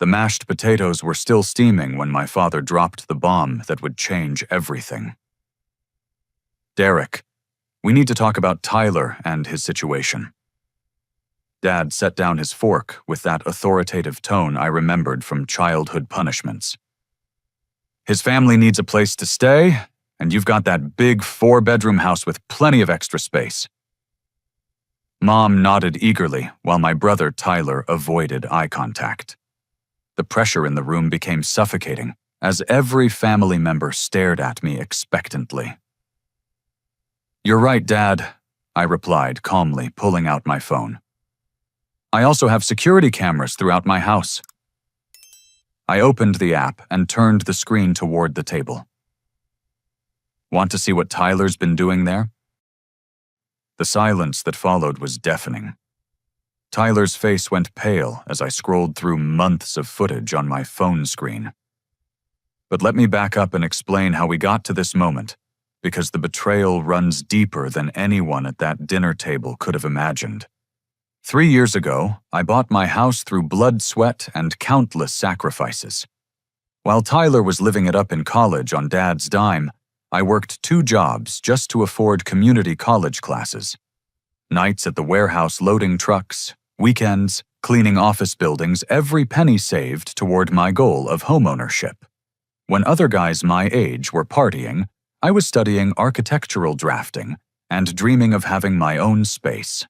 The mashed potatoes were still steaming when my father dropped the bomb that would change everything. "Derek, we need to talk about Tyler and his situation." Dad set down his fork with that authoritative tone I remembered from childhood punishments. "His family needs a place to stay, and you've got that big 4-bedroom house with plenty of extra space." Mom nodded eagerly while my brother Tyler avoided eye contact. The pressure in the room became suffocating as every family member stared at me expectantly. "You're right, Dad," I replied calmly, pulling out my phone. "I also have security cameras throughout my house." I opened the app and turned the screen toward the table. "Want to see what Tyler's been doing there?" The silence that followed was deafening. Tyler's face went pale as I scrolled through months of footage on my phone screen. But let me back up and explain how we got to this moment, because the betrayal runs deeper than anyone at that dinner table could have imagined. 3 years ago, I bought my house through blood, sweat, and countless sacrifices. While Tyler was living it up in college on Dad's dime, I worked 2 jobs just to afford community college classes. Nights at the warehouse loading trucks, weekends, cleaning office buildings, every penny saved toward my goal of homeownership. When other guys my age were partying, I was studying architectural drafting and dreaming of having my own space.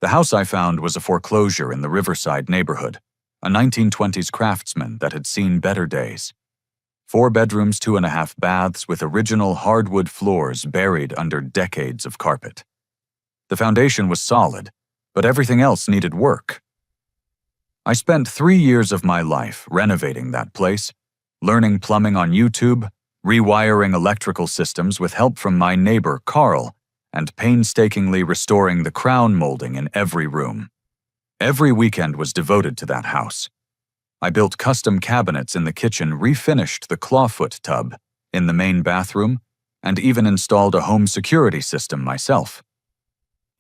The house I found was a foreclosure in the Riverside neighborhood, a 1920s craftsman that had seen better days. 4 bedrooms, 2.5 baths with original hardwood floors buried under decades of carpet. The foundation was solid, but everything else needed work. I spent 3 years of my life renovating that place, learning plumbing on YouTube, rewiring electrical systems with help from my neighbor Carl, and painstakingly restoring the crown molding in every room. Every weekend was devoted to that house. I built custom cabinets in the kitchen, refinished the clawfoot tub in the main bathroom, and even installed a home security system myself.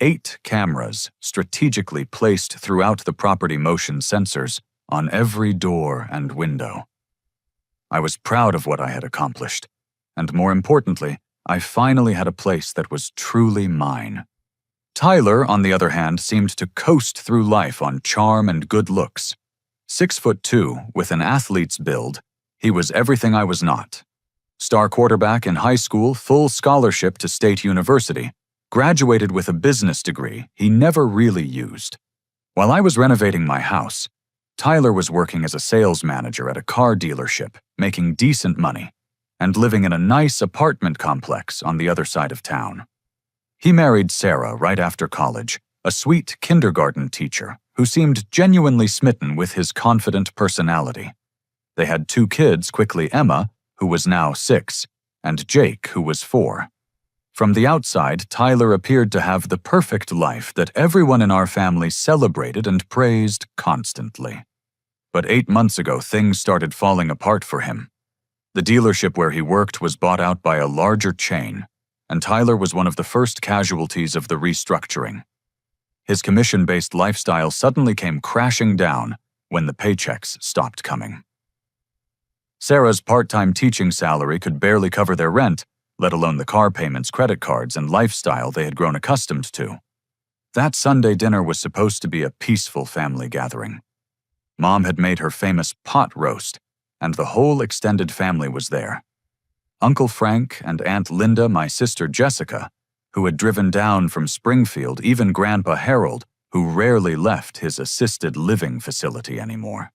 8 cameras strategically placed throughout the property, motion sensors on every door and window. I was proud of what I had accomplished, and more importantly, I finally had a place that was truly mine. Tyler, on the other hand, seemed to coast through life on charm and good looks. 6'2", with an athlete's build, he was everything I was not. Star quarterback in high school, full scholarship to State University, graduated with a business degree he never really used. While I was renovating my house, Tyler was working as a sales manager at a car dealership, making decent money, and living in a nice apartment complex on the other side of town. He married Sarah right after college, a sweet kindergarten teacher who seemed genuinely smitten with his confident personality. They had 2 kids, quickly Emma, who was now 6, and Jake, who was 4. From the outside, Tyler appeared to have the perfect life that everyone in our family celebrated and praised constantly. But 8 months ago, things started falling apart for him. The dealership where he worked was bought out by a larger chain, and Tyler was one of the first casualties of the restructuring. His commission-based lifestyle suddenly came crashing down when the paychecks stopped coming. Sarah's part-time teaching salary could barely cover their rent, let alone the car payments, credit cards, and lifestyle they had grown accustomed to. That Sunday dinner was supposed to be a peaceful family gathering. Mom had made her famous pot roast, and the whole extended family was there. Uncle Frank and Aunt Linda, my sister Jessica, who had driven down from Springfield, even Grandpa Harold, who rarely left his assisted living facility anymore.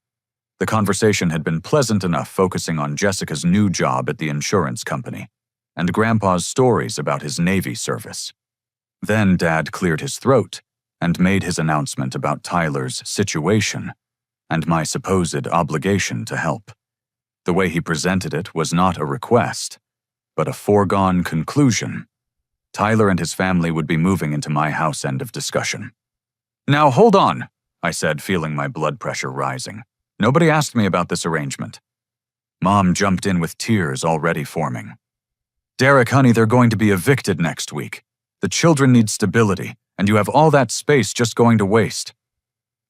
The conversation had been pleasant enough, focusing on Jessica's new job at the insurance company, and Grandpa's stories about his Navy service. Then Dad cleared his throat and made his announcement about Tyler's situation and my supposed obligation to help. The way he presented it was not a request, but a foregone conclusion. Tyler and his family would be moving into my house. End of discussion. "Now hold on," I said, feeling my blood pressure rising. "Nobody asked me about this arrangement." Mom jumped in with tears already forming. "Derek, honey, they're going to be evicted next week. The children need stability, and you have all that space just going to waste."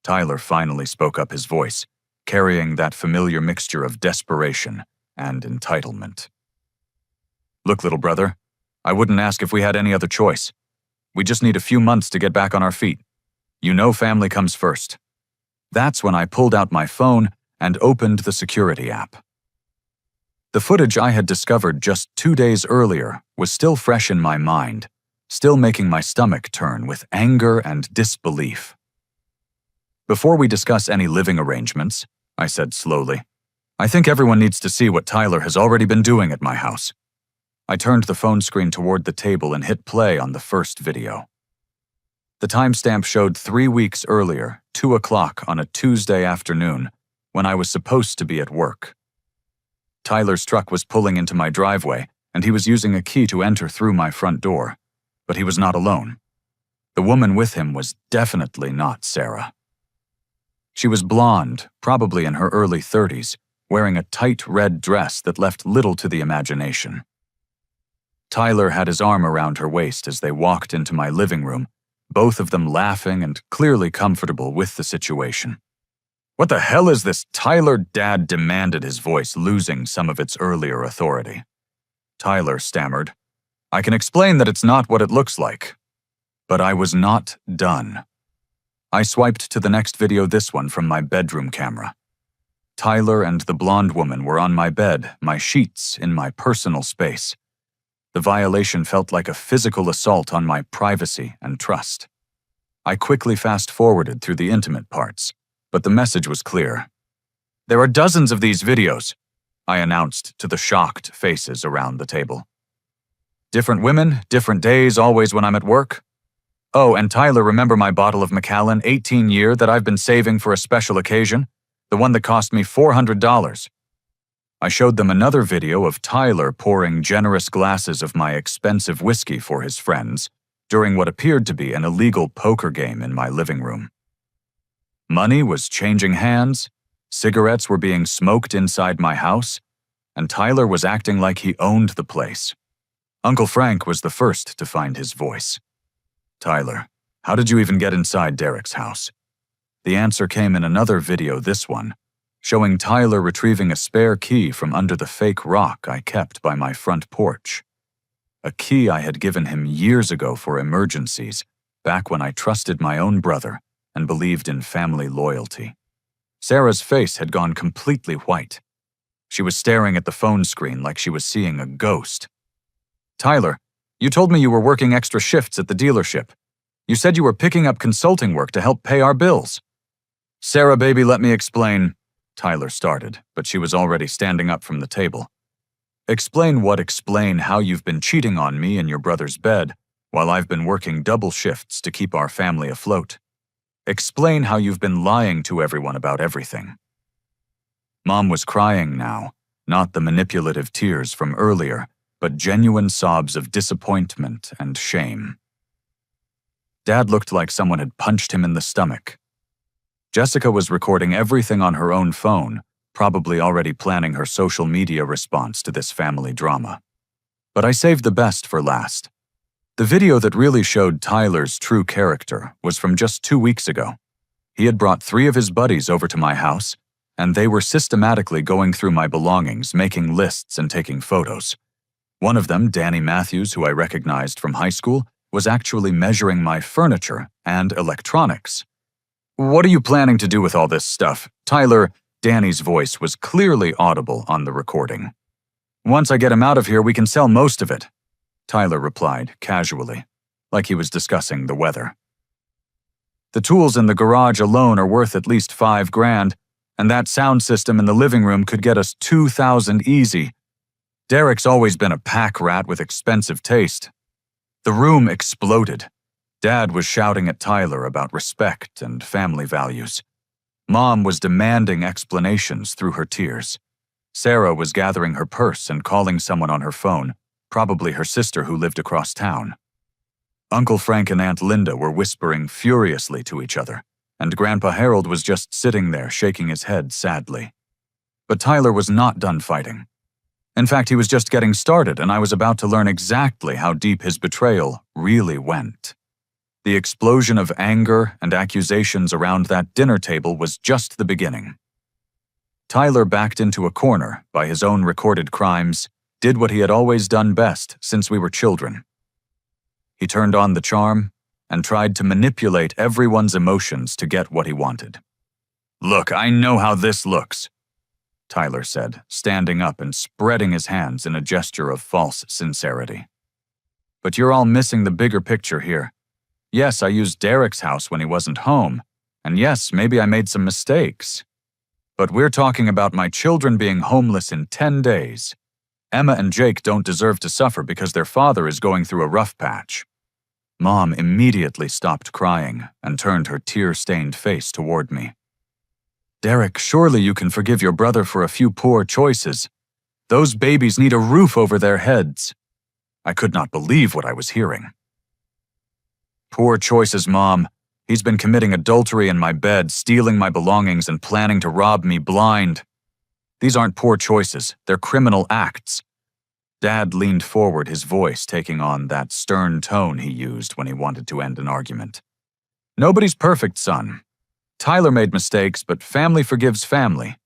Tyler finally spoke up, his voice carrying that familiar mixture of desperation and entitlement. Look, little brother, I wouldn't ask if we had any other choice. We just need a few months to get back on our feet. You know family comes first. That's when I pulled out my phone and opened the security app. The footage I had discovered just 2 days earlier was still fresh in my mind, still making my stomach turn with anger and disbelief. Before we discuss any living arrangements, I said slowly, I think everyone needs to see what Tyler has already been doing at my house. I turned the phone screen toward the table and hit play on the first video. The timestamp showed 3 weeks earlier, 2 o'clock on a Tuesday afternoon, when I was supposed to be at work. Tyler's truck was pulling into my driveway, and he was using a key to enter through my front door. But he was not alone. The woman with him was definitely not Sarah. She was blonde, probably in her early 30s, wearing a tight red dress that left little to the imagination. Tyler had his arm around her waist as they walked into my living room, both of them laughing and clearly comfortable with the situation. What the hell is this, Tyler? Dad demanded, his voice losing some of its earlier authority. Tyler stammered, I can explain that it's not what it looks like. But I was not done. I swiped to the next video, this one from my bedroom camera. Tyler and the blonde woman were on my bed, my sheets, in my personal space. The violation felt like a physical assault on my privacy and trust. I quickly fast-forwarded through the intimate parts, but the message was clear. There are dozens of these videos, I announced to the shocked faces around the table. Different women, different days, always when I'm at work. Oh, and Tyler, remember my bottle of Macallan 18-year that I've been saving for a special occasion? The one that cost me $400. I showed them another video of Tyler pouring generous glasses of my expensive whiskey for his friends during what appeared to be an illegal poker game in my living room. Money was changing hands, cigarettes were being smoked inside my house, and Tyler was acting like he owned the place. Uncle Frank was the first to find his voice. Tyler, how did you even get inside Derek's house? The answer came in another video, this one, showing Tyler retrieving a spare key from under the fake rock I kept by my front porch. A key I had given him years ago for emergencies, back when I trusted my own brother and believed in family loyalty. Sarah's face had gone completely white. She was staring at the phone screen like she was seeing a ghost. Tyler, you told me you were working extra shifts at the dealership. You said you were picking up consulting work to help pay our bills. Sarah, baby, let me explain, Tyler started, but she was already standing up from the table. Explain what? Explain how you've been cheating on me in your brother's bed while I've been working double shifts to keep our family afloat. Explain how you've been lying to everyone about everything. Mom was crying now, not the manipulative tears from earlier, but genuine sobs of disappointment and shame. Dad looked like someone had punched him in the stomach. Jessica was recording everything on her own phone, probably already planning her social media response to this family drama. But I saved the best for last. The video that really showed Tyler's true character was from just 2 weeks ago. He had brought 3 of his buddies over to my house, and they were systematically going through my belongings, making lists and taking photos. One of them, Danny Matthews, who I recognized from high school, was actually measuring my furniture and electronics. What are you planning to do with all this stuff? Tyler, Danny's voice was clearly audible on the recording. Once I get him out of here, we can sell most of it, Tyler replied casually, like he was discussing the weather. The tools in the garage alone are worth at least $5,000, and that sound system in the living room could get us $2,000 easy. Derek's always been a pack rat with expensive taste. The room exploded. Dad was shouting at Tyler about respect and family values. Mom was demanding explanations through her tears. Sarah was gathering her purse and calling someone on her phone, probably her sister who lived across town. Uncle Frank and Aunt Linda were whispering furiously to each other, and Grandpa Harold was just sitting there shaking his head sadly. But Tyler was not done fighting. In fact, he was just getting started, and I was about to learn exactly how deep his betrayal really went. The explosion of anger and accusations around that dinner table was just the beginning. Tyler backed into a corner by his own recorded crimes, did what he had always done best since we were children. He turned on the charm and tried to manipulate everyone's emotions to get what he wanted. "Look, I know how this looks," Tyler said, standing up and spreading his hands in a gesture of false sincerity. "But you're all missing the bigger picture here. Yes, I used Derek's house when he wasn't home, and yes, maybe I made some mistakes. But we're talking about my children being homeless in 10 days. Emma and Jake don't deserve to suffer because their father is going through a rough patch." Mom immediately stopped crying and turned her tear-stained face toward me. "Derek, surely you can forgive your brother for a few poor choices. Those babies need a roof over their heads." I could not believe what I was hearing. "Poor choices, Mom. He's been committing adultery in my bed, stealing my belongings, and planning to rob me blind. These aren't poor choices, they're criminal acts." Dad leaned forward, his voice taking on that stern tone he used when he wanted to end an argument. "Nobody's perfect, son. Tyler made mistakes, but family forgives family.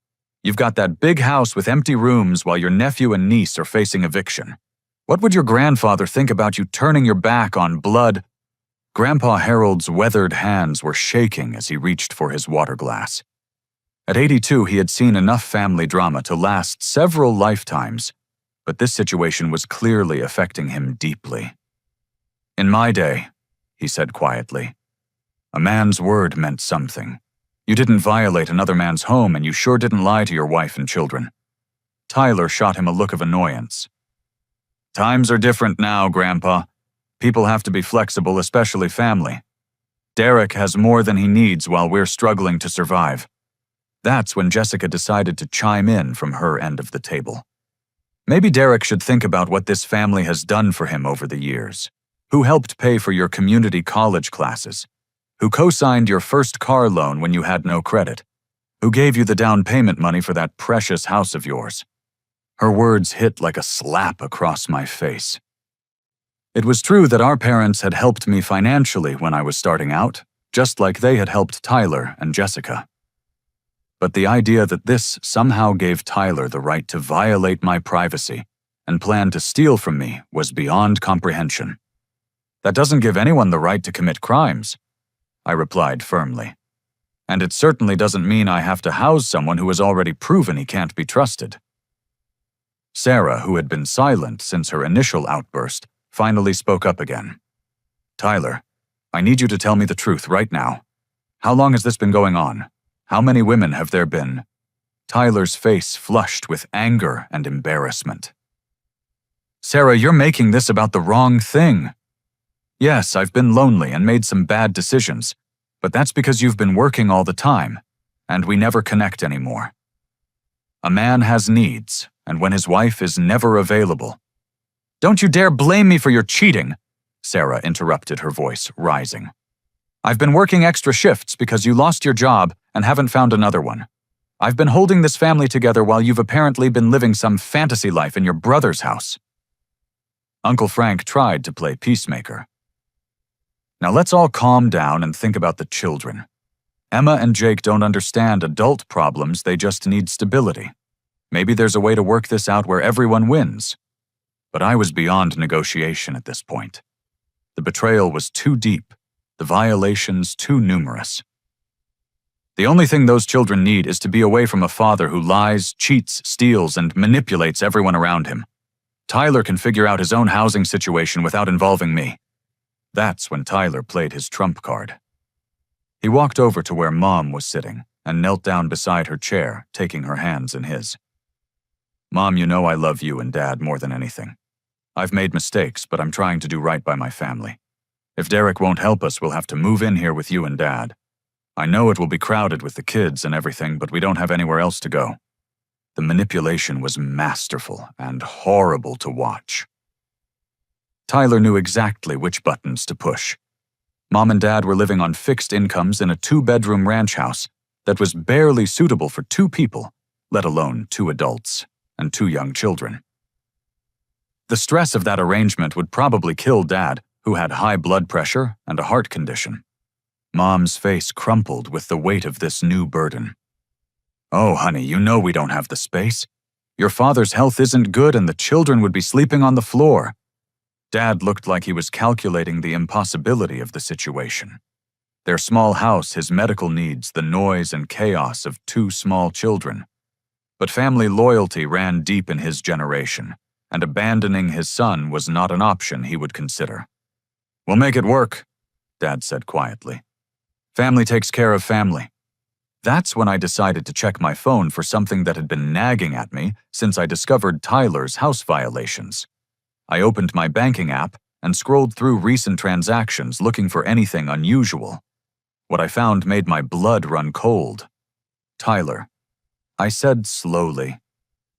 You've got that big house with empty rooms while your nephew and niece are facing eviction. What would your grandfather think about you turning your back on blood?" Grandpa Harold's weathered hands were shaking as he reached for his water glass. At 82, he had seen enough family drama to last several lifetimes, but this situation was clearly affecting him deeply. "In my day," he said quietly, "a man's word meant something. You didn't violate another man's home, and you sure didn't lie to your wife and children." Tyler shot him a look of annoyance. "Times are different now, Grandpa. People have to be flexible, especially family. Derek has more than he needs while we're struggling to survive." That's when Jessica decided to chime in from her end of the table. "Maybe Derek should think about what this family has done for him over the years. Who helped pay for your community college classes? Who co-signed your first car loan when you had no credit? Who gave you the down payment money for that precious house of yours?" Her words hit like a slap across my face. It was true that our parents had helped me financially when I was starting out, just like they had helped Tyler and Jessica. But the idea that this somehow gave Tyler the right to violate my privacy and plan to steal from me was beyond comprehension. "That doesn't give anyone the right to commit crimes," I replied firmly. "And it certainly doesn't mean I have to house someone who has already proven he can't be trusted." Sarah, who had been silent since her initial outburst, finally spoke up again. "Tyler, I need you to tell me the truth right now. How long has this been going on? How many women have there been?" Tyler's face flushed with anger and embarrassment. "Sarah, you're making this about the wrong thing. Yes, I've been lonely and made some bad decisions, but that's because you've been working all the time, and we never connect anymore. A man has needs, and when his wife is never available—" "Don't you dare blame me for your cheating," Sarah interrupted, her voice rising. "I've been working extra shifts because you lost your job and haven't found another one. I've been holding this family together while you've apparently been living some fantasy life in your brother's house." Uncle Frank tried to play peacemaker. "Now let's all calm down and think about the children. Emma and Jake don't understand adult problems, they just need stability. Maybe there's a way to work this out where everyone wins." But I was beyond negotiation at this point. The betrayal was too deep, the violations too numerous. "The only thing those children need is to be away from a father who lies, cheats, steals, and manipulates everyone around him. Tyler can figure out his own housing situation without involving me." That's when Tyler played his trump card. He walked over to where Mom was sitting and knelt down beside her chair, taking her hands in his. "Mom, you know I love you and Dad more than anything. I've made mistakes, but I'm trying to do right by my family. If Derek won't help us, we'll have to move in here with you and Dad. I know it will be crowded with the kids and everything, but we don't have anywhere else to go." The manipulation was masterful and horrible to watch. Tyler knew exactly which buttons to push. Mom and Dad were living on fixed incomes in a 2-bedroom ranch house that was barely suitable for 2 people, let alone 2 adults and 2 young children. The stress of that arrangement would probably kill Dad, who had high blood pressure and a heart condition. Mom's face crumpled with the weight of this new burden. Oh, honey, you know we don't have the space. Your father's health isn't good and the children would be sleeping on the floor. Dad looked like he was calculating the impossibility of the situation. Their small house, his medical needs, the noise and chaos of 2 small children. But family loyalty ran deep in his generation, and abandoning his son was not an option he would consider. We'll make it work, Dad said quietly. Family takes care of family. That's when I decided to check my phone for something that had been nagging at me since I discovered Tyler's house violations. I opened my banking app and scrolled through recent transactions looking for anything unusual. What I found made my blood run cold. Tyler, I said slowly,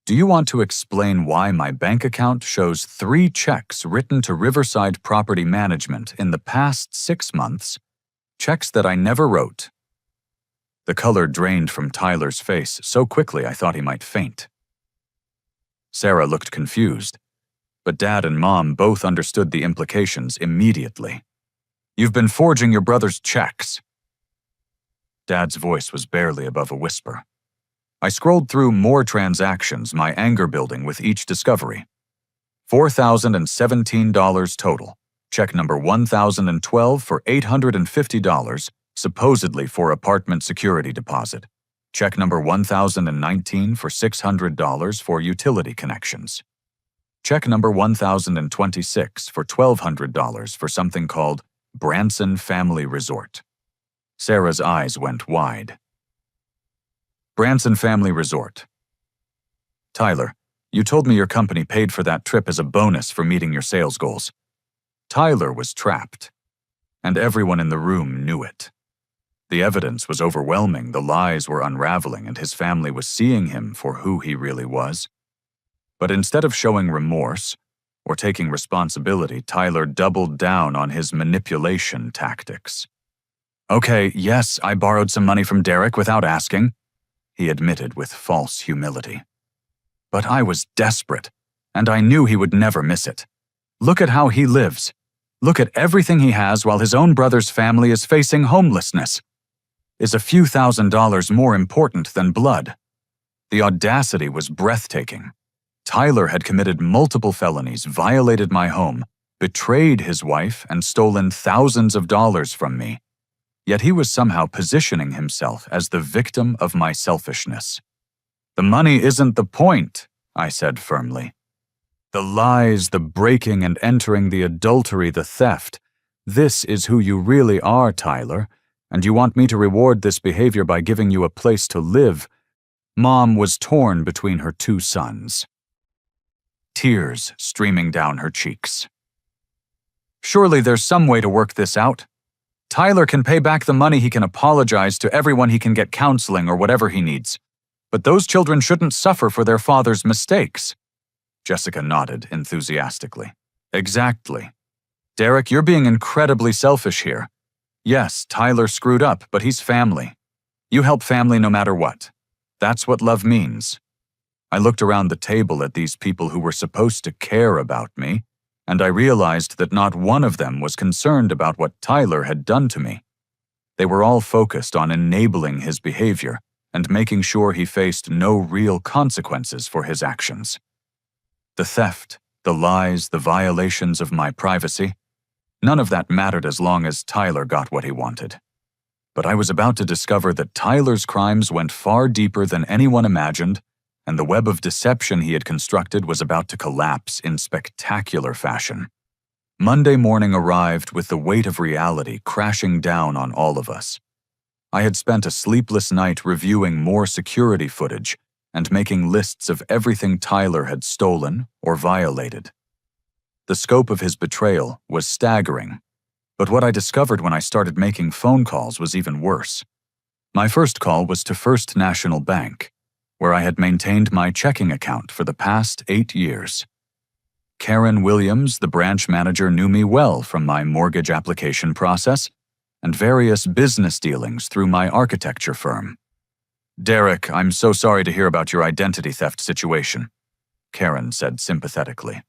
do you want to explain why my bank account shows 3 checks written to Riverside Property Management in the past 6 months? Checks that I never wrote. The color drained from Tyler's face so quickly I thought he might faint. Sarah looked confused, but Dad and Mom both understood the implications immediately. You've been forging your brother's checks. Dad's voice was barely above a whisper. I scrolled through more transactions, my anger building with each discovery. $4,017 total. Check number 1012 for $850, supposedly for apartment security deposit. Check number 1019 for $600 for utility connections. Check number 1026 for $1,200 for something called Branson Family Resort. Sarah's eyes went wide. Branson Family Resort. Tyler, you told me your company paid for that trip as a bonus for meeting your sales goals. Tyler was trapped, and everyone in the room knew it. The evidence was overwhelming, the lies were unraveling, and his family was seeing him for who he really was. But instead of showing remorse or taking responsibility, Tyler doubled down on his manipulation tactics. Okay, yes, I borrowed some money from Derek without asking, he admitted with false humility. But I was desperate, and I knew he would never miss it. Look at how he lives. Look at everything he has while his own brother's family is facing homelessness. Is a few $1,000s more important than blood? The audacity was breathtaking. Tyler had committed multiple felonies, violated my home, betrayed his wife, and stolen thousands of dollars from me. Yet he was somehow positioning himself as the victim of my selfishness. The money isn't the point, I said firmly. The lies, the breaking and entering, the adultery, the theft. This is who you really are, Tyler, and you want me to reward this behavior by giving you a place to live. Mom was torn between her 2 sons. Tears streaming down her cheeks. Surely there's some way to work this out. Tyler can pay back the money, he can apologize to everyone, he can get counseling or whatever he needs. But those children shouldn't suffer for their father's mistakes. Jessica nodded enthusiastically. Exactly. Derek, you're being incredibly selfish here. Yes, Tyler screwed up, but he's family. You help family no matter what. That's what love means. I looked around the table at these people who were supposed to care about me, and I realized that not one of them was concerned about what Tyler had done to me. They were all focused on enabling his behavior and making sure he faced no real consequences for his actions. The theft, the lies, the violations of my privacy, none of that mattered as long as Tyler got what he wanted. But I was about to discover that Tyler's crimes went far deeper than anyone imagined, and the web of deception he had constructed was about to collapse in spectacular fashion. Monday morning arrived with the weight of reality crashing down on all of us. I had spent a sleepless night reviewing more security footage and making lists of everything Tyler had stolen or violated. The scope of his betrayal was staggering, but what I discovered when I started making phone calls was even worse. My first call was to First National Bank, where I had maintained my checking account for the past 8 years. Karen Williams, the branch manager, knew me well from my mortgage application process and various business dealings through my architecture firm. Derek, I'm so sorry to hear about your identity theft situation, Karen said sympathetically.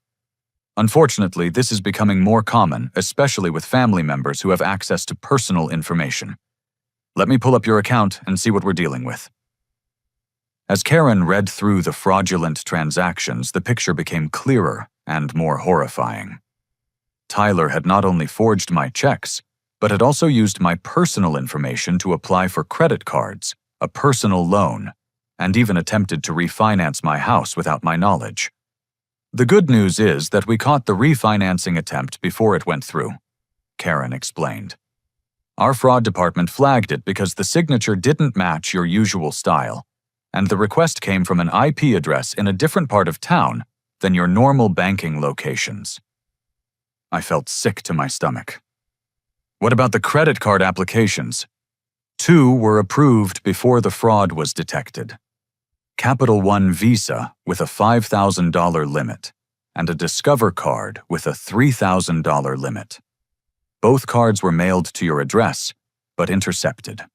Unfortunately, this is becoming more common, especially with family members who have access to personal information. Let me pull up your account and see what we're dealing with. As Karen read through the fraudulent transactions, the picture became clearer and more horrifying. Tyler had not only forged my checks, but had also used my personal information to apply for credit cards, a personal loan, and even attempted to refinance my house without my knowledge. The good news is that we caught the refinancing attempt before it went through, Karen explained. Our fraud department flagged it because the signature didn't match your usual style, and the request came from an IP address in a different part of town than your normal banking locations. I felt sick to my stomach. What about the credit card applications? 2 were approved before the fraud was detected. Capital One Visa with a $5,000 limit and a Discover card with a $3,000 limit. Both cards were mailed to your address, but intercepted.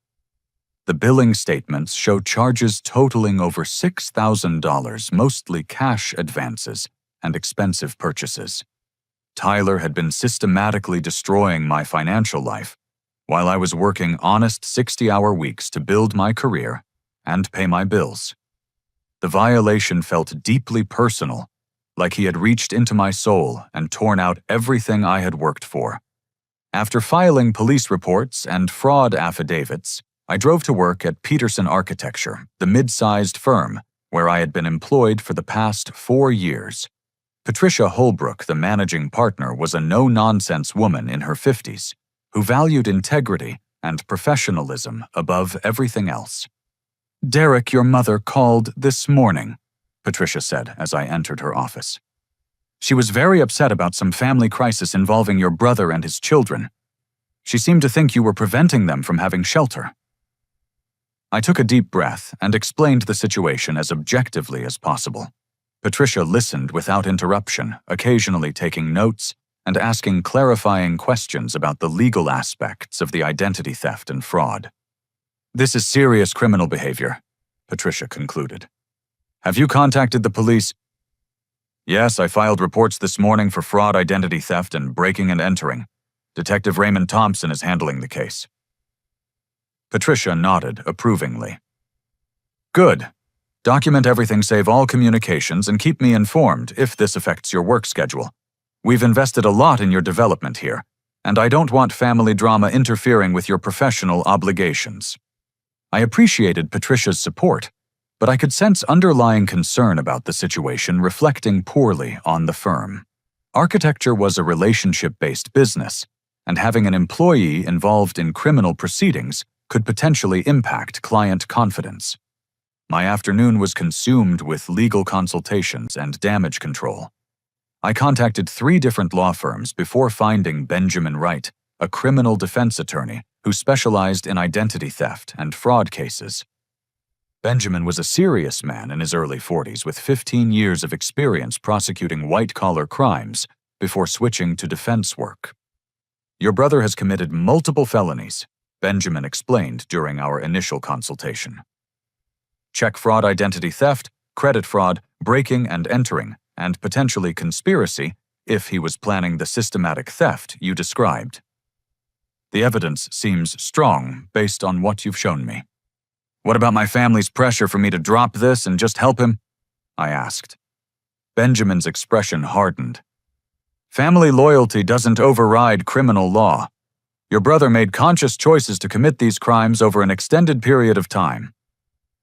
The billing statements show charges totaling over $6,000, mostly cash advances and expensive purchases. Tyler had been systematically destroying my financial life while I was working honest 60-hour weeks to build my career and pay my bills. The violation felt deeply personal, like he had reached into my soul and torn out everything I had worked for. After filing police reports and fraud affidavits, I drove to work at Peterson Architecture, the mid-sized firm where I had been employed for the past 4 years. Patricia Holbrook, the managing partner, was a no-nonsense woman in her 50s who valued integrity and professionalism above everything else. "Derek, your mother called this morning," Patricia said as I entered her office. "She was very upset about some family crisis involving your brother and his children. She seemed to think you were preventing them from having shelter." I took a deep breath and explained the situation as objectively as possible. Patricia listened without interruption, occasionally taking notes and asking clarifying questions about the legal aspects of the identity theft and fraud. "This is serious criminal behavior," Patricia concluded. "Have you contacted the police?" "Yes, I filed reports this morning for fraud, identity theft, and breaking and entering. Detective Raymond Thompson is handling the case." Patricia nodded approvingly. "Good. Document everything, save all communications, and keep me informed if this affects your work schedule. We've invested a lot in your development here, and I don't want family drama interfering with your professional obligations." I appreciated Patricia's support, but I could sense underlying concern about the situation reflecting poorly on the firm. Architecture was a relationship-based business, and having an employee involved in criminal proceedings could potentially impact client confidence. My afternoon was consumed with legal consultations and damage control. I contacted 3 different law firms before finding Benjamin Wright, a criminal defense attorney who specialized in identity theft and fraud cases. Benjamin was a serious man in his early 40s with 15 years of experience prosecuting white-collar crimes before switching to defense work. "Your brother has committed multiple felonies," Benjamin explained during our initial consultation. "Check fraud, identity theft, credit fraud, breaking and entering, and potentially conspiracy if he was planning the systematic theft you described. The evidence seems strong based on what you've shown me." "What about my family's pressure for me to drop this and just help him?" I asked. Benjamin's expression hardened. "Family loyalty doesn't override criminal law. Your brother made conscious choices to commit these crimes over an extended period of time.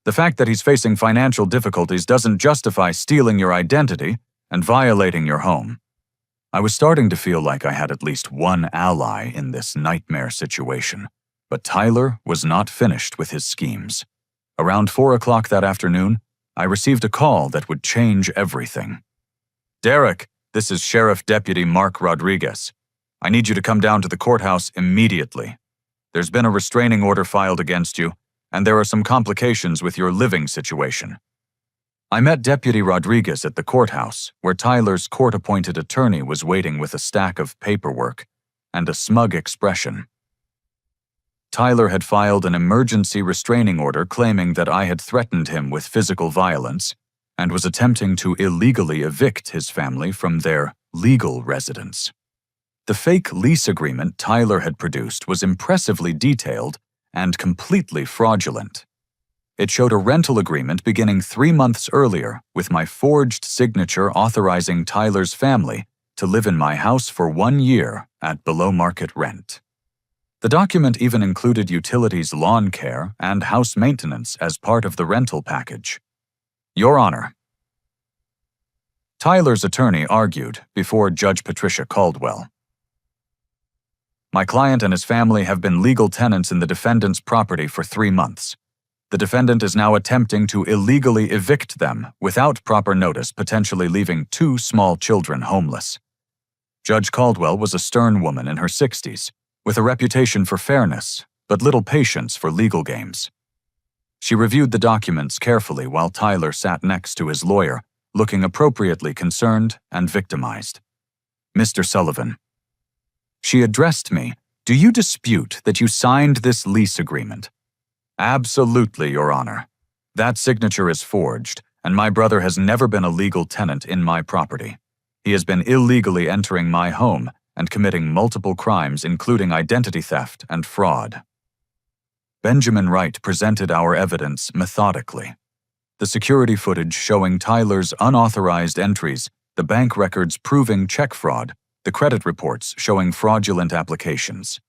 The fact that he's facing financial difficulties doesn't justify stealing your identity and violating your home." I was starting to feel like I had at least one ally in this nightmare situation, but Tyler was not finished with his schemes. Around 4 o'clock that afternoon, I received a call that would change everything. "Derek, this is Sheriff Deputy Mark Rodriguez. I need you to come down to the courthouse immediately. There's been a restraining order filed against you, and there are some complications with your living situation." I met Deputy Rodriguez at the courthouse, where Tyler's court-appointed attorney was waiting with a stack of paperwork and a smug expression. Tyler had filed an emergency restraining order claiming that I had threatened him with physical violence and was attempting to illegally evict his family from their legal residence. The fake lease agreement Tyler had produced was impressively detailed and completely fraudulent. It showed a rental agreement beginning 3 months earlier with my forged signature authorizing Tyler's family to live in my house for 1 year at below-market rent. The document even included utilities, lawn care, and house maintenance as part of the rental package. Your Honor. Tyler's attorney argued before Judge Patricia Caldwell. My client and his family have been legal tenants in the defendant's property for 3 months. The defendant is now attempting to illegally evict them without proper notice, potentially leaving 2 small children homeless. Judge Caldwell was a stern woman in her 60s, with a reputation for fairness, but little patience for legal games. She reviewed the documents carefully while Tyler sat next to his lawyer, looking appropriately concerned and victimized. Mr. Sullivan. She addressed me. Do you dispute that you signed this lease agreement? Absolutely, Your Honor. That signature is forged, and my brother has never been a legal tenant in my property. He has been illegally entering my home and committing multiple crimes, including identity theft and fraud. Benjamin Wright presented our evidence methodically. The security footage showing Tyler's unauthorized entries, the bank records proving check fraud, the credit reports showing fraudulent applications.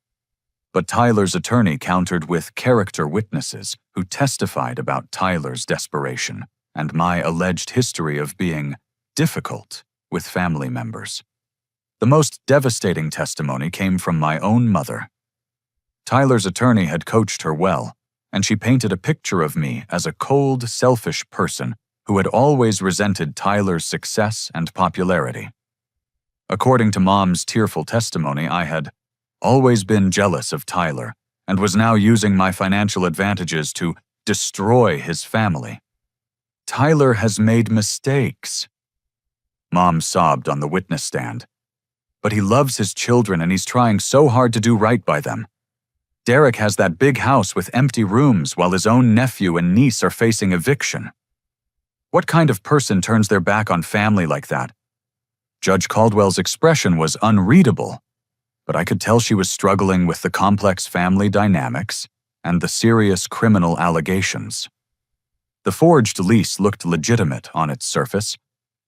But Tyler's attorney countered with character witnesses who testified about Tyler's desperation and my alleged history of being difficult with family members. The most devastating testimony came from my own mother. Tyler's attorney had coached her well, and she painted a picture of me as a cold, selfish person who had always resented Tyler's success and popularity. According to Mom's tearful testimony, I had always been jealous of Tyler and was now using my financial advantages to destroy his family. Tyler has made mistakes. Mom sobbed on the witness stand. But he loves his children and he's trying so hard to do right by them. Derek has that big house with empty rooms while his own nephew and niece are facing eviction. What kind of person turns their back on family like that? Judge Caldwell's expression was unreadable, but I could tell she was struggling with the complex family dynamics and the serious criminal allegations. The forged lease looked legitimate on its surface,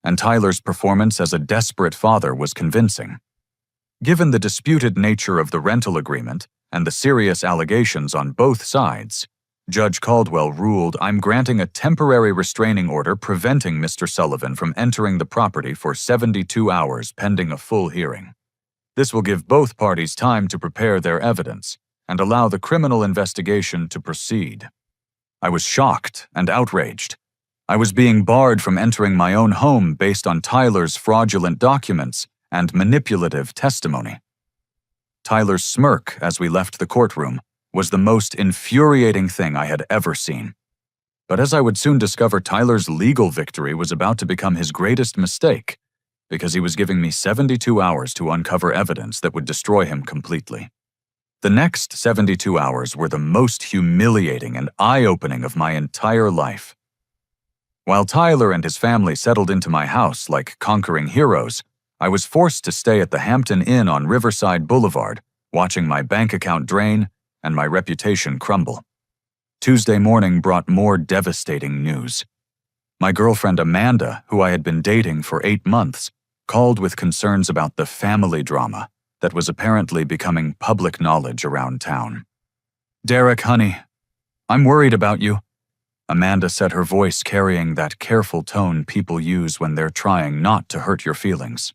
and Tyler's performance as a desperate father was convincing. Given the disputed nature of the rental agreement and the serious allegations on both sides, Judge Caldwell ruled I'm granting a temporary restraining order preventing Mr. Sullivan from entering the property for 72 hours pending a full hearing. This will give both parties time to prepare their evidence and allow the criminal investigation to proceed. I was shocked and outraged. I was being barred from entering my own home based on Tyler's fraudulent documents and manipulative testimony. Tyler's smirk as we left the courtroom was the most infuriating thing I had ever seen. But as I would soon discover, Tyler's legal victory was about to become his greatest mistake, because he was giving me 72 hours to uncover evidence that would destroy him completely. The next 72 hours were the most humiliating and eye-opening of my entire life. While Tyler and his family settled into my house like conquering heroes, I was forced to stay at the Hampton Inn on Riverside Boulevard, watching my bank account drain and my reputation crumble. Tuesday morning brought more devastating news. My girlfriend Amanda, who I had been dating for 8 months, called with concerns about the family drama that was apparently becoming public knowledge around town. "Derek, honey, I'm worried about you," Amanda said, her voice carrying that careful tone people use when they're trying not to hurt your feelings.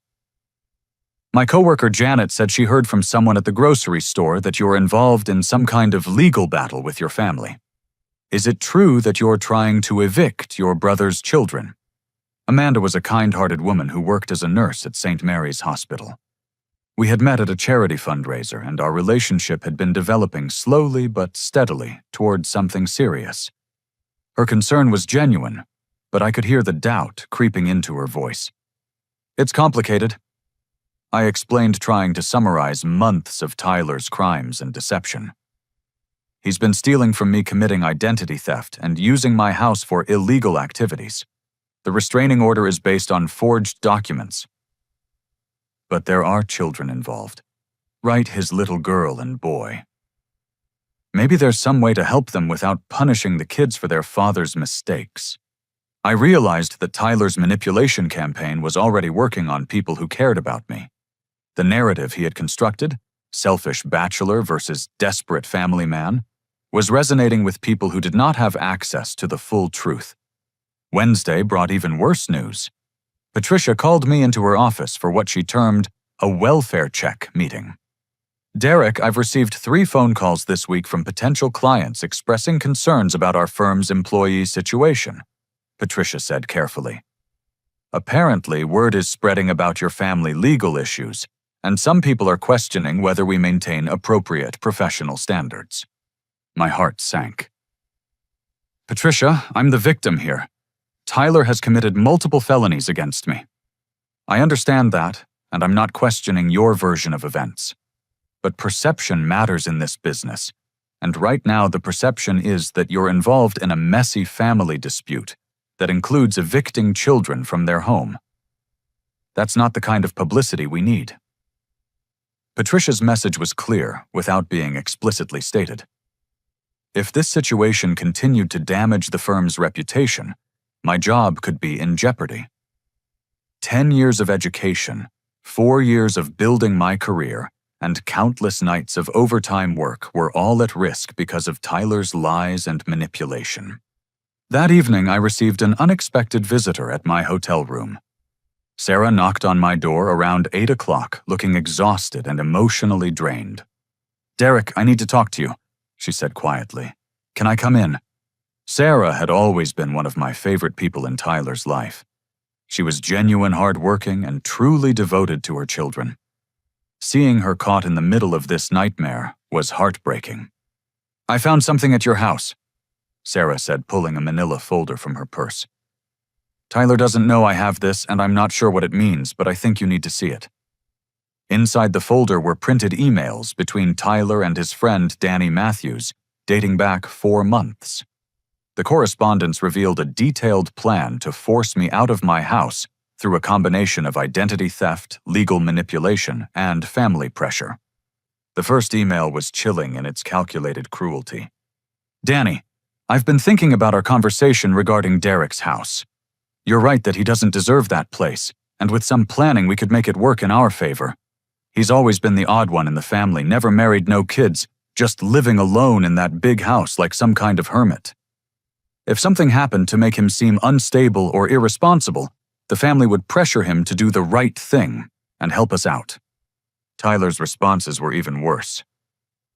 "My coworker Janet said she heard from someone at the grocery store that you're involved in some kind of legal battle with your family. Is it true that you're trying to evict your brother's children?" Amanda was a kind-hearted woman who worked as a nurse at St. Mary's Hospital. We had met at a charity fundraiser, and our relationship had been developing slowly but steadily towards something serious. Her concern was genuine, but I could hear the doubt creeping into her voice. "It's complicated," I explained, trying to summarize months of Tyler's crimes and deception. "He's been stealing from me, committing identity theft, and using my house for illegal activities. The restraining order is based on forged documents. But there are children involved. Right, his little girl and boy." Maybe there's some way to help them without punishing the kids for their father's mistakes. I realized that Tyler's manipulation campaign was already working on people who cared about me. The narrative he had constructed, selfish bachelor versus desperate family man, was resonating with people who did not have access to the full truth. Wednesday brought even worse news. Patricia called me into her office for what she termed a welfare check meeting. Derek, I've received 3 phone calls this week from potential clients expressing concerns about our firm's employee situation, Patricia said carefully. Apparently, word is spreading about your family legal issues, and some people are questioning whether we maintain appropriate professional standards. My heart sank. Patricia, I'm the victim here. Tyler has committed multiple felonies against me. I understand that, and I'm not questioning your version of events. But perception matters in this business, and right now the perception is that you're involved in a messy family dispute that includes evicting children from their home. That's not the kind of publicity we need. Patricia's message was clear without being explicitly stated. If this situation continued to damage the firm's reputation, my job could be in jeopardy. 10 years of education, 4 years of building my career, and countless nights of overtime work were all at risk because of Tyler's lies and manipulation. That evening, I received an unexpected visitor at my hotel room. Sarah knocked on my door around 8 o'clock, looking exhausted and emotionally drained. "Derek, I need to talk to you," she said quietly. "Can I come in?" Sarah had always been one of my favorite people in Tyler's life. She was genuine hardworking and truly devoted to her children. Seeing her caught in the middle of this nightmare was heartbreaking. "I found something at your house," Sarah said, pulling a manila folder from her purse. "Tyler doesn't know I have this, and I'm not sure what it means, but I think you need to see it." Inside the folder were printed emails between Tyler and his friend Danny Matthews, dating back 4 months. The correspondence revealed a detailed plan to force me out of my house through a combination of identity theft, legal manipulation, and family pressure. The first email was chilling in its calculated cruelty. "Danny, I've been thinking about our conversation regarding Derek's house. You're right that he doesn't deserve that place, and with some planning we could make it work in our favor. He's always been the odd one in the family, never married, no kids, just living alone in that big house like some kind of hermit. If something happened to make him seem unstable or irresponsible, the family would pressure him to do the right thing and help us out." Tyler's responses were even worse.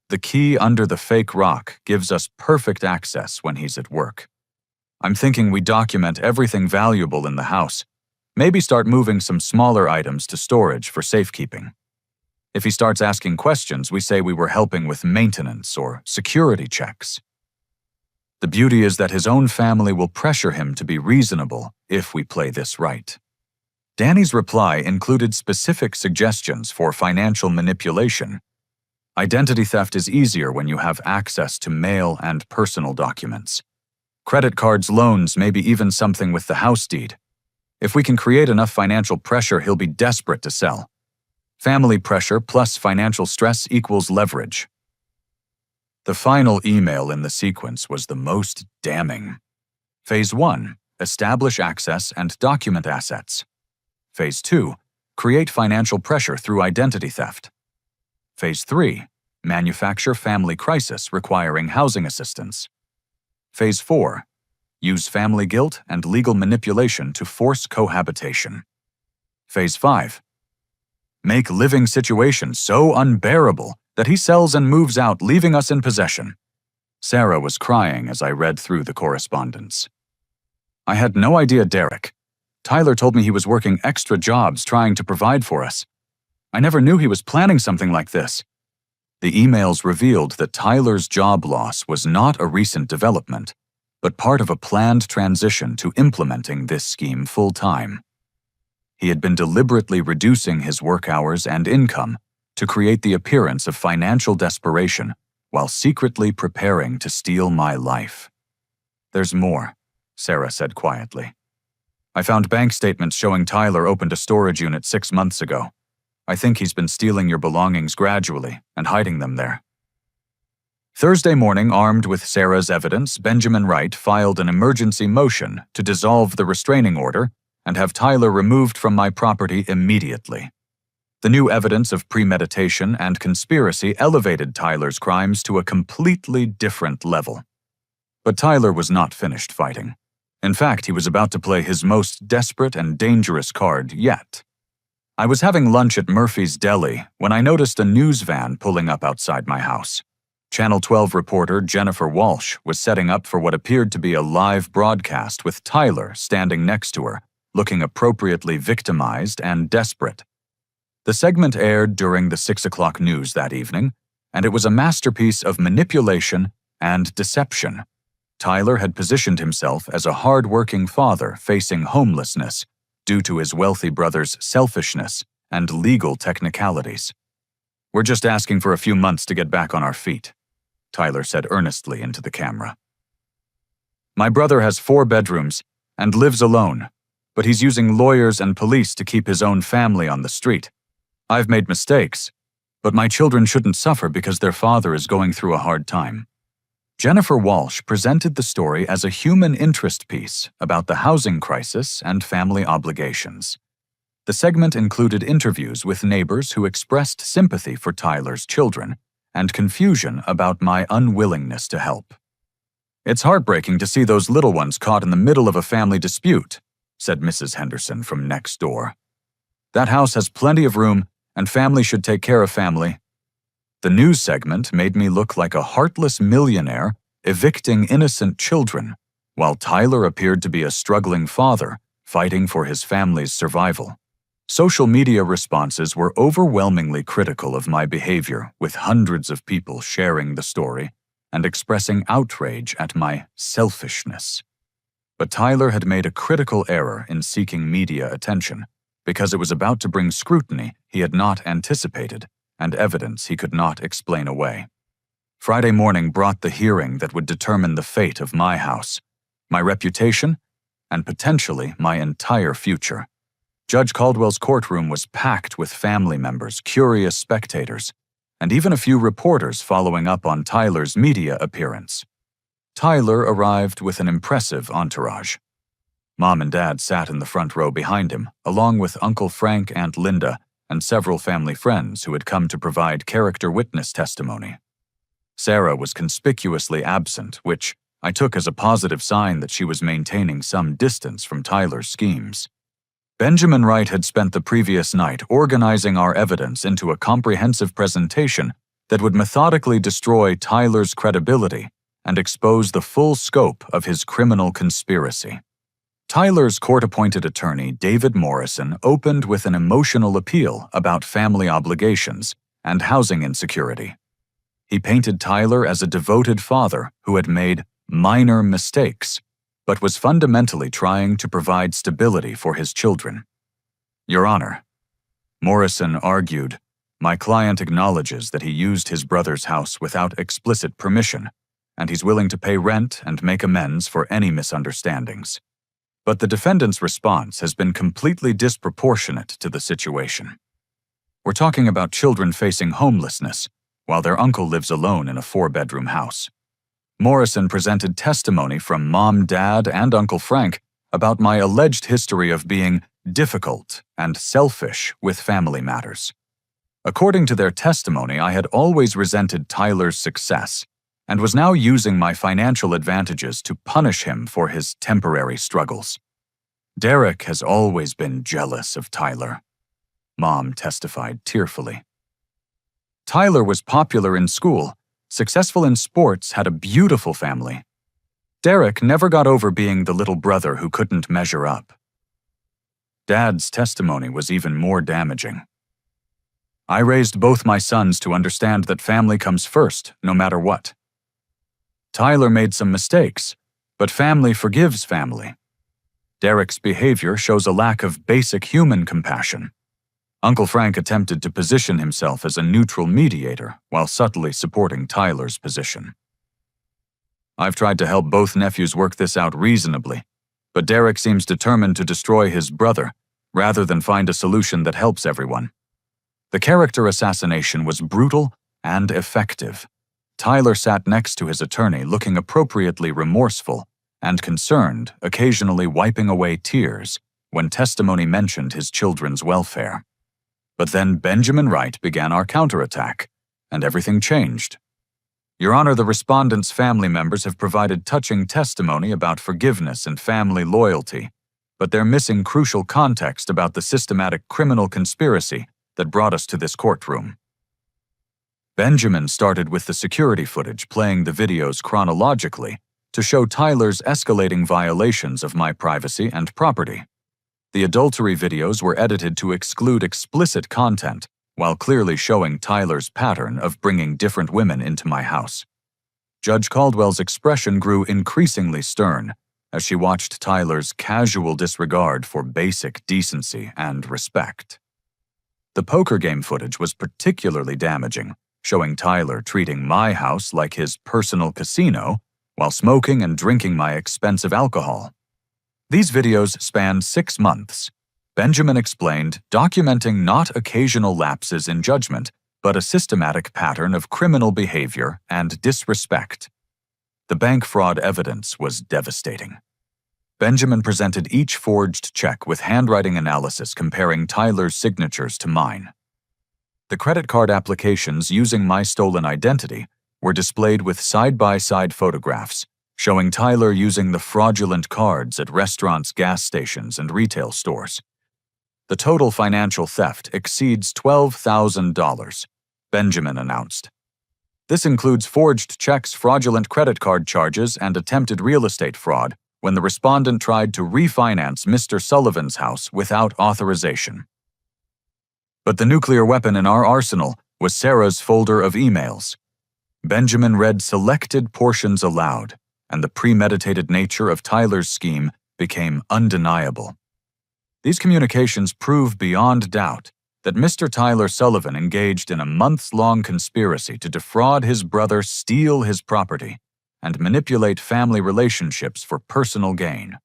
"The key under the fake rock gives us perfect access when he's at work. I'm thinking we document everything valuable in the house, maybe start moving some smaller items to storage for safekeeping. If he starts asking questions, we say we were helping with maintenance or security checks. The beauty is that his own family will pressure him to be reasonable if we play this right." Danny's reply included specific suggestions for financial manipulation. Identity theft is easier when you have access to mail and personal documents. Credit cards, loans, maybe even something with the house deed. If we can create enough financial pressure, he'll be desperate to sell. Family pressure plus financial stress equals leverage. The final email in the sequence was the most damning. Phase 1, establish access and document assets. Phase 2, create financial pressure through identity theft. Phase 3, manufacture family crisis requiring housing assistance. Phase 4, use family guilt and legal manipulation to force cohabitation. Phase 5, make living situation so unbearable that he sells and moves out, leaving us in possession. Sarah was crying as I read through the correspondence. "I had no idea, Derek. Tyler told me he was working extra jobs trying to provide for us. I never knew he was planning something like this." The emails revealed that Tyler's job loss was not a recent development, but part of a planned transition to implementing this scheme full-time. He had been deliberately reducing his work hours and income to create the appearance of financial desperation while secretly preparing to steal my life. "There's more," Sarah said quietly. "I found bank statements showing Tyler opened a storage unit 6 months ago. I think he's been stealing your belongings gradually and hiding them there." Thursday morning, armed with Sarah's evidence, Benjamin Wright filed an emergency motion to dissolve the restraining order and have Tyler removed from my property immediately. The new evidence of premeditation and conspiracy elevated Tyler's crimes to a completely different level. But Tyler was not finished fighting. In fact, he was about to play his most desperate and dangerous card yet. I was having lunch at Murphy's Deli when I noticed a news van pulling up outside my house. Channel 12 reporter Jennifer Walsh was setting up for what appeared to be a live broadcast with Tyler standing next to her, looking appropriately victimized and desperate. The segment aired during the 6 o'clock news that evening, and it was a masterpiece of manipulation and deception. Tyler had positioned himself as a hard-working father facing homelessness due to his wealthy brother's selfishness and legal technicalities. "We're just asking for a few months to get back on our feet," Tyler said earnestly into the camera. "My brother has 4 bedrooms and lives alone, but he's using lawyers and police to keep his own family on the street. I've made mistakes, but my children shouldn't suffer because their father is going through a hard time." Jennifer Walsh presented the story as a human interest piece about the housing crisis and family obligations. The segment included interviews with neighbors who expressed sympathy for Tyler's children and confusion about my unwillingness to help. "It's heartbreaking to see those little ones caught in the middle of a family dispute," said Mrs. Henderson from next door. "That house has plenty of room, and family should take care of family." The news segment made me look like a heartless millionaire evicting innocent children, while Tyler appeared to be a struggling father fighting for his family's survival. Social media responses were overwhelmingly critical of my behavior, with hundreds of people sharing the story and expressing outrage at my selfishness. But Tyler had made a critical error in seeking media attention, because it was about to bring scrutiny he had not anticipated and evidence he could not explain away. Friday morning brought the hearing that would determine the fate of my house, my reputation, and potentially my entire future. Judge Caldwell's courtroom was packed with family members, curious spectators, and even a few reporters following up on Tyler's media appearance. Tyler arrived with an impressive entourage. Mom and Dad sat in the front row behind him, along with Uncle Frank, Aunt Linda, and several family friends who had come to provide character witness testimony. Sarah was conspicuously absent, which I took as a positive sign that she was maintaining some distance from Tyler's schemes. Benjamin Wright had spent the previous night organizing our evidence into a comprehensive presentation that would methodically destroy Tyler's credibility and expose the full scope of his criminal conspiracy. Tyler's court-appointed attorney, David Morrison, opened with an emotional appeal about family obligations and housing insecurity. He painted Tyler as a devoted father who had made minor mistakes, but was fundamentally trying to provide stability for his children. "Your Honor," Morrison argued, "my client acknowledges that he used his brother's house without explicit permission, and he's willing to pay rent and make amends for any misunderstandings. But the defendant's response has been completely disproportionate to the situation. We're talking about children facing homelessness, while their uncle lives alone in a 4-bedroom house." Morrison presented testimony from Mom, Dad, and Uncle Frank about my alleged history of being difficult and selfish with family matters. According to their testimony, I had always resented Tyler's success and was now using my financial advantages to punish him for his temporary struggles. "Derek has always been jealous of Tyler," Mom testified tearfully. "Tyler was popular in school, successful in sports, had a beautiful family. Derek never got over being the little brother who couldn't measure up." Dad's testimony was even more damaging. "I raised both my sons to understand that family comes first, no matter what. Tyler made some mistakes, but family forgives family. Derek's behavior shows a lack of basic human compassion. Uncle Frank attempted to position himself as a neutral mediator while subtly supporting Tyler's position. I've tried to help both nephews work this out reasonably, but Derek seems determined to destroy his brother rather than find a solution that helps everyone. The character assassination was brutal and effective. Tyler sat next to his attorney, looking appropriately remorseful and concerned, occasionally wiping away tears when testimony mentioned his children's welfare. But then Benjamin Wright began our counterattack, and everything changed. Your Honor, the respondents' family members have provided touching testimony about forgiveness and family loyalty, but they're missing crucial context about the systematic criminal conspiracy that brought us to this courtroom. Benjamin started with the security footage, playing the videos chronologically to show Tyler's escalating violations of my privacy and property. The adultery videos were edited to exclude explicit content, while clearly showing Tyler's pattern of bringing different women into my house. Judge Caldwell's expression grew increasingly stern as she watched Tyler's casual disregard for basic decency and respect. The poker game footage was particularly damaging, showing Tyler treating my house like his personal casino while smoking and drinking my expensive alcohol. These videos spanned 6 months. Benjamin explained, documenting not occasional lapses in judgment, but a systematic pattern of criminal behavior and disrespect. The bank fraud evidence was devastating. Benjamin presented each forged check with handwriting analysis comparing Tyler's signatures to mine. The credit card applications using my stolen identity were displayed with side-by-side photographs, showing Tyler using the fraudulent cards at restaurants, gas stations, and retail stores. The total financial theft exceeds $12,000, Benjamin announced. This includes forged checks, fraudulent credit card charges, and attempted real estate fraud when the respondent tried to refinance Mr. Sullivan's house without authorization. But the nuclear weapon in our arsenal was Sarah's folder of emails. Benjamin read selected portions aloud, and the premeditated nature of Tyler's scheme became undeniable. These communications prove beyond doubt that Mr. Tyler Sullivan engaged in a months-long conspiracy to defraud his brother, steal his property, and manipulate family relationships for personal gain.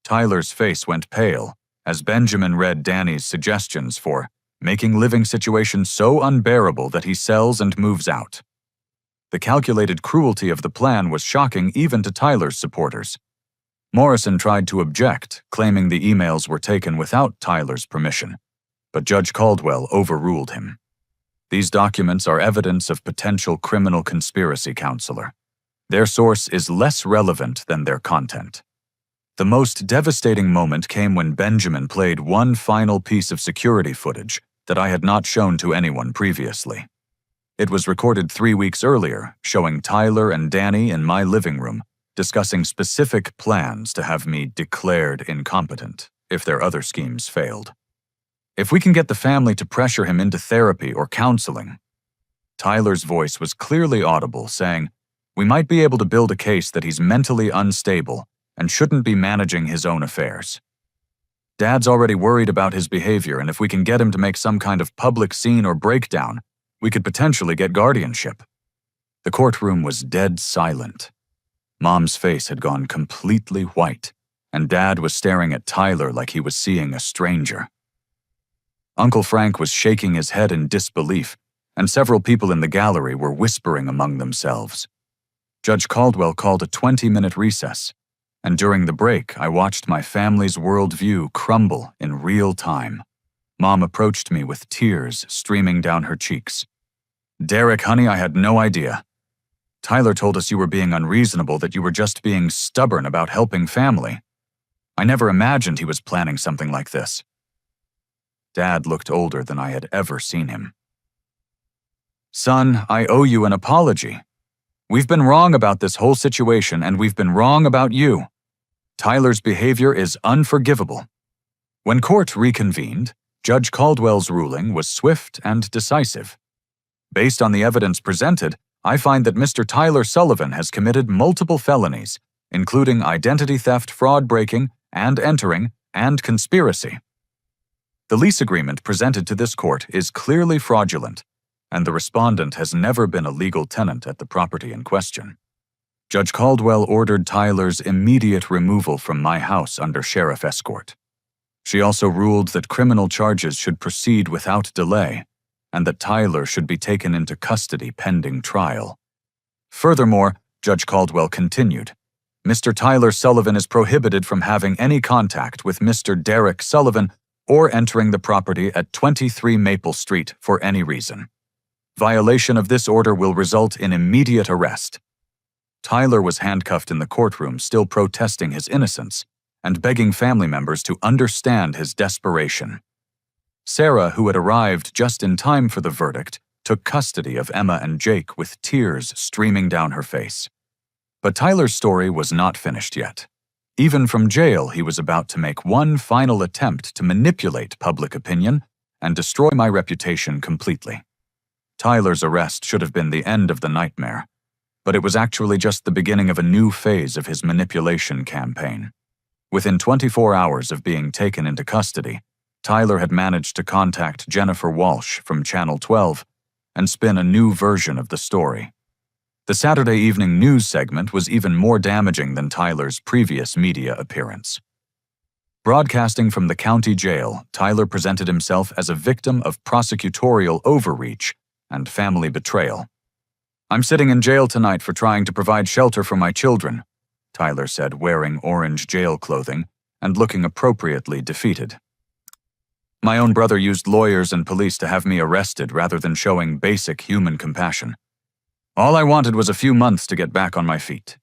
Tyler's face went pale as Benjamin read Danny's suggestions for making living situations so unbearable that he sells and moves out. The calculated cruelty of the plan was shocking even to Tyler's supporters. Morrison tried to object, claiming the emails were taken without Tyler's permission, but Judge Caldwell overruled him. These documents are evidence of potential criminal conspiracy, counselor. Their source is less relevant than their content. The most devastating moment came when Benjamin played one final piece of security footage that I had not shown to anyone previously. It was recorded 3 weeks earlier, showing Tyler and Danny in my living room discussing specific plans to have me declared incompetent if their other schemes failed. If we can get the family to pressure him into therapy or counseling. Tyler's voice was clearly audible, saying, we might be able to build a case that he's mentally unstable and shouldn't be managing his own affairs. Dad's already worried about his behavior, and if we can get him to make some kind of public scene or breakdown, we could potentially get guardianship. The courtroom was dead silent. Mom's face had gone completely white, and Dad was staring at Tyler like he was seeing a stranger. Uncle Frank was shaking his head in disbelief, and several people in the gallery were whispering among themselves. Judge Caldwell called a 20-minute recess, and during the break, I watched my family's worldview crumble in real time. Mom approached me with tears streaming down her cheeks. Derek, honey, I had no idea. Tyler told us you were being unreasonable, that you were just being stubborn about helping family. I never imagined he was planning something like this. Dad looked older than I had ever seen him. Son, I owe you an apology. We've been wrong about this whole situation, and we've been wrong about you. Tyler's behavior is unforgivable. When court reconvened, Judge Caldwell's ruling was swift and decisive. Based on the evidence presented, I find that Mr. Tyler Sullivan has committed multiple felonies, including identity theft, fraud breaking, and entering, and conspiracy. The lease agreement presented to this court is clearly fraudulent, and the respondent has never been a legal tenant at the property in question. Judge Caldwell ordered Tyler's immediate removal from my house under sheriff escort. She also ruled that criminal charges should proceed without delay, and that Tyler should be taken into custody pending trial. Furthermore, Judge Caldwell continued, Mr. Tyler Sullivan is prohibited from having any contact with Mr. Derek Sullivan or entering the property at 23 Maple Street for any reason. Violation of this order will result in immediate arrest. Tyler was handcuffed in the courtroom, still protesting his innocence and begging family members to understand his desperation. Sarah, who had arrived just in time for the verdict, took custody of Emma and Jake with tears streaming down her face. But Tyler's story was not finished yet. Even from jail, he was about to make one final attempt to manipulate public opinion and destroy my reputation completely. Tyler's arrest should have been the end of the nightmare, but it was actually just the beginning of a new phase of his manipulation campaign. Within 24 hours of being taken into custody, Tyler had managed to contact Jennifer Walsh from Channel 12 and spin a new version of the story. The Saturday evening news segment was even more damaging than Tyler's previous media appearance. Broadcasting from the county jail, Tyler presented himself as a victim of prosecutorial overreach and family betrayal. "I'm sitting in jail tonight for trying to provide shelter for my children," Tyler said, wearing orange jail clothing and looking appropriately defeated. "My own brother used lawyers and police to have me arrested rather than showing basic human compassion. All I wanted was a few months to get back on my feet."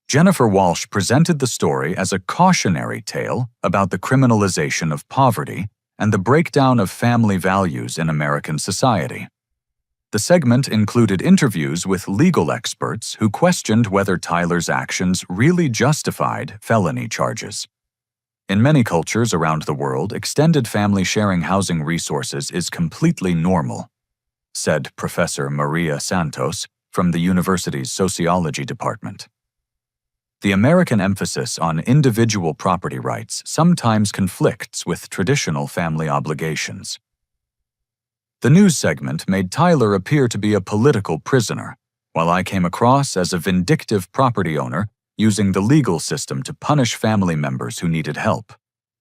Jennifer Walsh presented the story as a cautionary tale about the criminalization of poverty and the breakdown of family values in American society. The segment included interviews with legal experts who questioned whether Tyler's actions really justified felony charges. In many cultures around the world, extended family sharing housing resources is completely normal, said Professor Maria Santos from the university's sociology department. The American emphasis on individual property rights sometimes conflicts with traditional family obligations. The news segment made Tyler appear to be a political prisoner, while I came across as a vindictive property owner using the legal system to punish family members who needed help.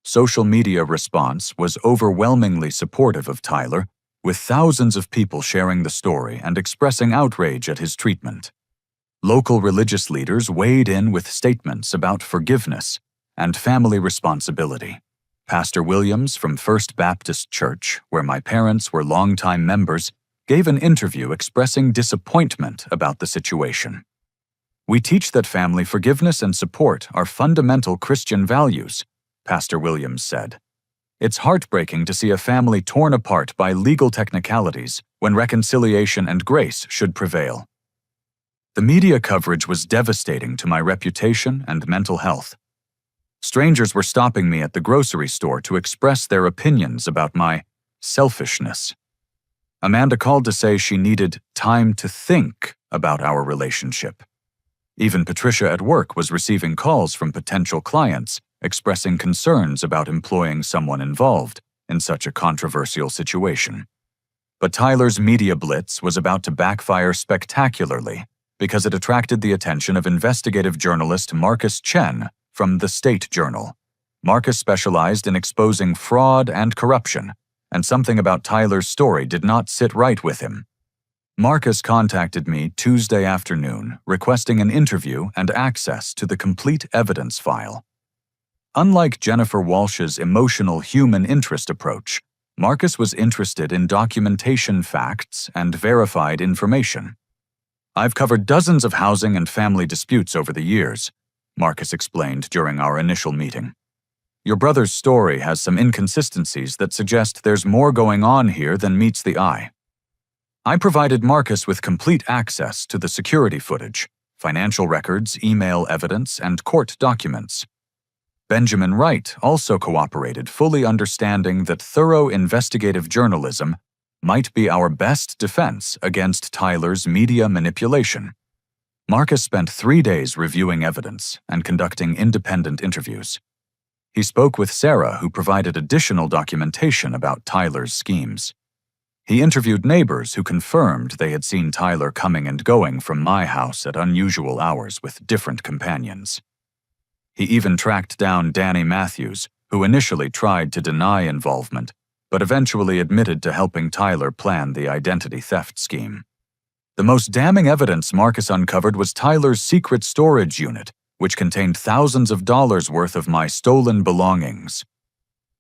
Social media response was overwhelmingly supportive of Tyler, with thousands of people sharing the story and expressing outrage at his treatment. Local religious leaders weighed in with statements about forgiveness and family responsibility. Pastor Williams from First Baptist Church, where my parents were longtime members, gave an interview expressing disappointment about the situation. "We teach that family forgiveness and support are fundamental Christian values," Pastor Williams said. "It's heartbreaking to see a family torn apart by legal technicalities when reconciliation and grace should prevail." The media coverage was devastating to my reputation and mental health. Strangers were stopping me at the grocery store to express their opinions about my selfishness. Amanda called to say she needed time to think about our relationship. Even Patricia at work was receiving calls from potential clients expressing concerns about employing someone involved in such a controversial situation. But Tyler's media blitz was about to backfire spectacularly because it attracted the attention of investigative journalist Marcus Chen from The State Journal. Marcus specialized in exposing fraud and corruption, and something about Tyler's story did not sit right with him. Marcus contacted me Tuesday afternoon, requesting an interview and access to the complete evidence file. Unlike Jennifer Walsh's emotional human interest approach, Marcus was interested in documentation facts and verified information. "I've covered dozens of housing and family disputes over the years," Marcus explained during our initial meeting. "Your brother's story has some inconsistencies that suggest there's more going on here than meets the eye." I provided Marcus with complete access to the security footage, financial records, email evidence, and court documents. Benjamin Wright also cooperated, fully understanding that thorough investigative journalism might be our best defense against Tyler's media manipulation. Marcus spent 3 days reviewing evidence and conducting independent interviews. He spoke with Sarah, who provided additional documentation about Tyler's schemes. He interviewed neighbors who confirmed they had seen Tyler coming and going from my house at unusual hours with different companions. He even tracked down Danny Matthews, who initially tried to deny involvement, but eventually admitted to helping Tyler plan the identity theft scheme. The most damning evidence Marcus uncovered was Tyler's secret storage unit, which contained thousands of dollars worth of my stolen belongings.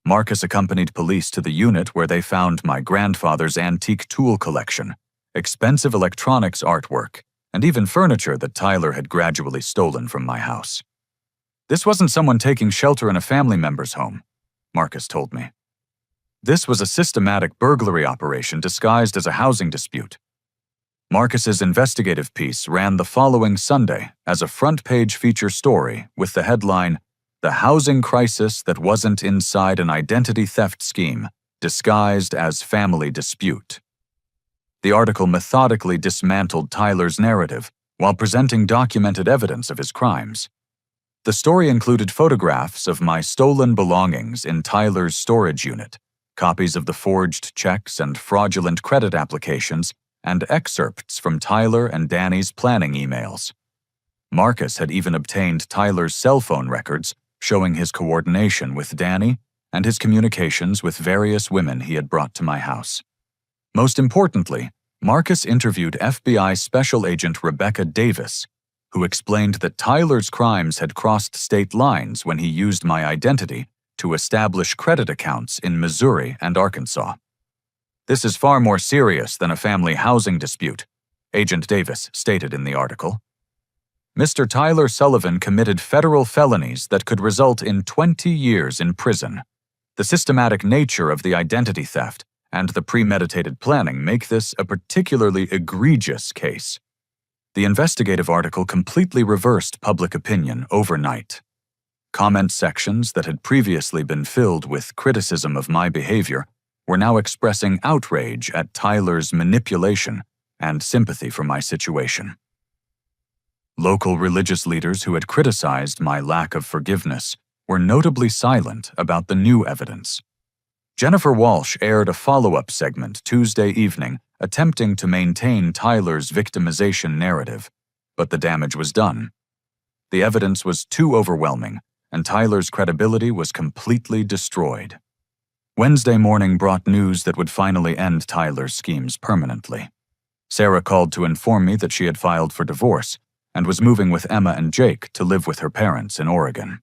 Marcus accompanied police to the unit where they found my grandfather's antique tool collection, expensive electronics artwork, and even furniture that Tyler had gradually stolen from my house. This wasn't someone taking shelter in a family member's home, Marcus told me. This was a systematic burglary operation disguised as a housing dispute. Marcus's investigative piece ran the following Sunday as a front-page feature story with the headline, "The Housing Crisis That Wasn't Inside an Identity Theft Scheme, Disguised as Family Dispute." The article methodically dismantled Tyler's narrative while presenting documented evidence of his crimes. The story included photographs of my stolen belongings in Tyler's storage unit, copies of the forged checks and fraudulent credit applications, and excerpts from Tyler and Danny's planning emails. Marcus had even obtained Tyler's cell phone records showing his coordination with Danny and his communications with various women he had brought to my house. Most importantly, Marcus interviewed FBI Special Agent Rebecca Davis, who explained that Tyler's crimes had crossed state lines when he used my identity to establish credit accounts in Missouri and Arkansas. "This is far more serious than a family housing dispute," Agent Davis stated in the article. Mr. Tyler Sullivan committed federal felonies that could result in 20 years in prison. The systematic nature of the identity theft and the premeditated planning make this a particularly egregious case. The investigative article completely reversed public opinion overnight. Comment sections that had previously been filled with criticism of my behavior were now expressing outrage at Tyler's manipulation and sympathy for my situation. Local religious leaders who had criticized my lack of forgiveness were notably silent about the new evidence. Jennifer Walsh aired a follow-up segment Tuesday evening attempting to maintain Tyler's victimization narrative, but the damage was done. The evidence was too overwhelming, and Tyler's credibility was completely destroyed. Wednesday morning brought news that would finally end Tyler's schemes permanently. Sarah called to inform me that she had filed for divorce and was moving with Emma and Jake to live with her parents in Oregon.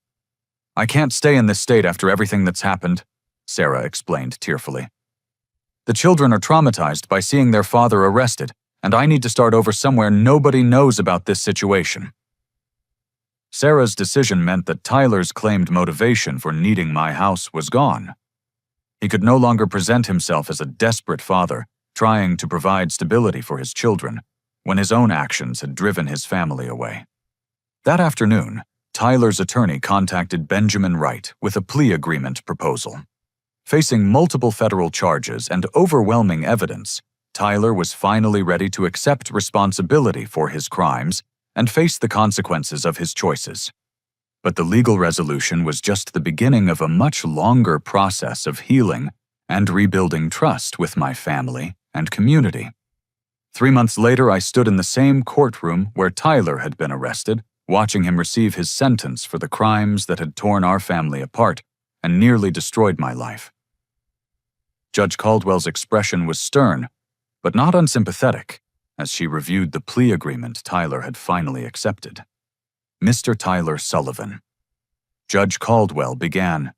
"I can't stay in this state after everything that's happened," Sarah explained tearfully. "The children are traumatized by seeing their father arrested, and I need to start over somewhere nobody knows about this situation." Sarah's decision meant that Tyler's claimed motivation for needing my house was gone. He could no longer present himself as a desperate father trying to provide stability for his children when his own actions had driven his family away. That afternoon, Tyler's attorney contacted Benjamin Wright with a plea agreement proposal. Facing multiple federal charges and overwhelming evidence, Tyler was finally ready to accept responsibility for his crimes and face the consequences of his choices. But the legal resolution was just the beginning of a much longer process of healing and rebuilding trust with my family and community. 3 months later, I stood in the same courtroom where Tyler had been arrested, watching him receive his sentence for the crimes that had torn our family apart and nearly destroyed my life. Judge Caldwell's expression was stern, but not unsympathetic, as she reviewed the plea agreement Tyler had finally accepted. "Mr. Tyler Sullivan," Judge Caldwell began,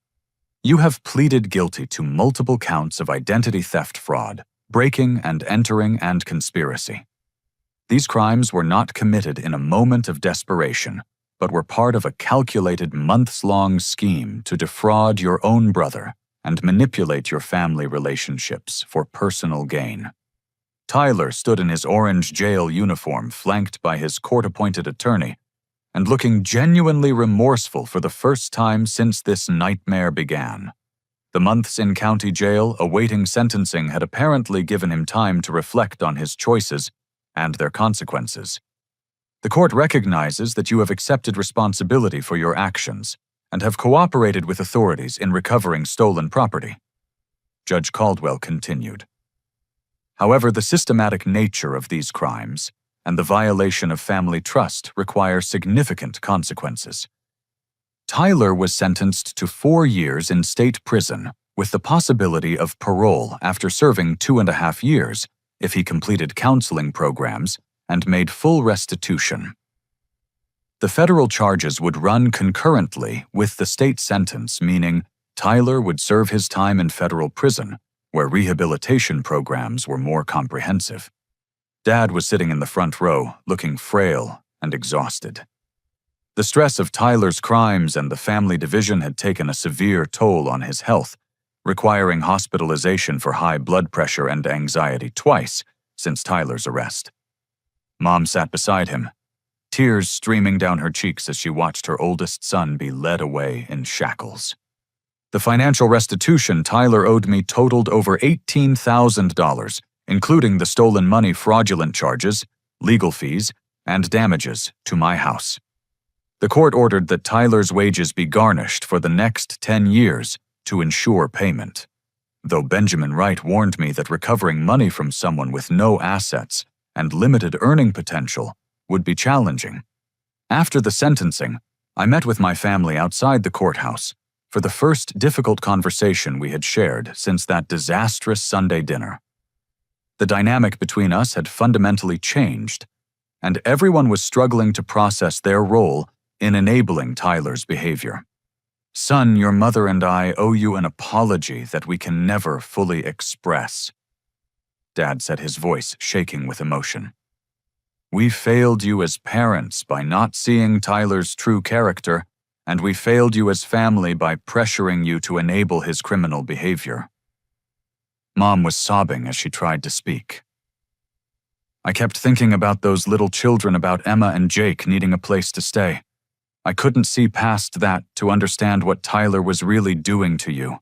"you have pleaded guilty to multiple counts of identity theft fraud, breaking and entering, and conspiracy. These crimes were not committed in a moment of desperation, but were part of a calculated months-long scheme to defraud your own brother and manipulate your family relationships for personal gain." Tyler stood in his orange jail uniform flanked by his court-appointed attorney and looking genuinely remorseful for the first time since this nightmare began. The months in county jail awaiting sentencing had apparently given him time to reflect on his choices and their consequences. "The court recognizes that you have accepted responsibility for your actions and have cooperated with authorities in recovering stolen property," Judge Caldwell continued. "However, the systematic nature of these crimes and the violation of family trust require significant consequences. Tyler was sentenced to 4 years in state prison with the possibility of parole after serving 2.5 years if he completed counseling programs and made full restitution. The federal charges would run concurrently with the state sentence, meaning Tyler would serve his time in federal prison, where rehabilitation programs were more comprehensive. Dad was sitting in the front row, looking frail and exhausted. The stress of Tyler's crimes and the family division had taken a severe toll on his health, requiring hospitalization for high blood pressure and anxiety twice since Tyler's arrest. Mom sat beside him, tears streaming down her cheeks as she watched her oldest son be led away in shackles. The financial restitution Tyler owed me totaled over $18,000, including the stolen money fraudulent charges, legal fees, and damages to my house. The court ordered that Tyler's wages be garnished for the next 10 years to ensure payment, though Benjamin Wright warned me that recovering money from someone with no assets and limited earning potential would be challenging. After the sentencing, I met with my family outside the courthouse for the first difficult conversation we had shared since that disastrous Sunday dinner. The dynamic between us had fundamentally changed, and everyone was struggling to process their role in enabling Tyler's behavior. "Son, your mother and I owe you an apology that we can never fully express," Dad said, his voice shaking with emotion. "We failed you as parents by not seeing Tyler's true character, and we failed you as family by pressuring you to enable his criminal behavior." Mom was sobbing as she tried to speak. "I kept thinking about those little children, about Emma and Jake needing a place to stay. I couldn't see past that to understand what Tyler was really doing to you.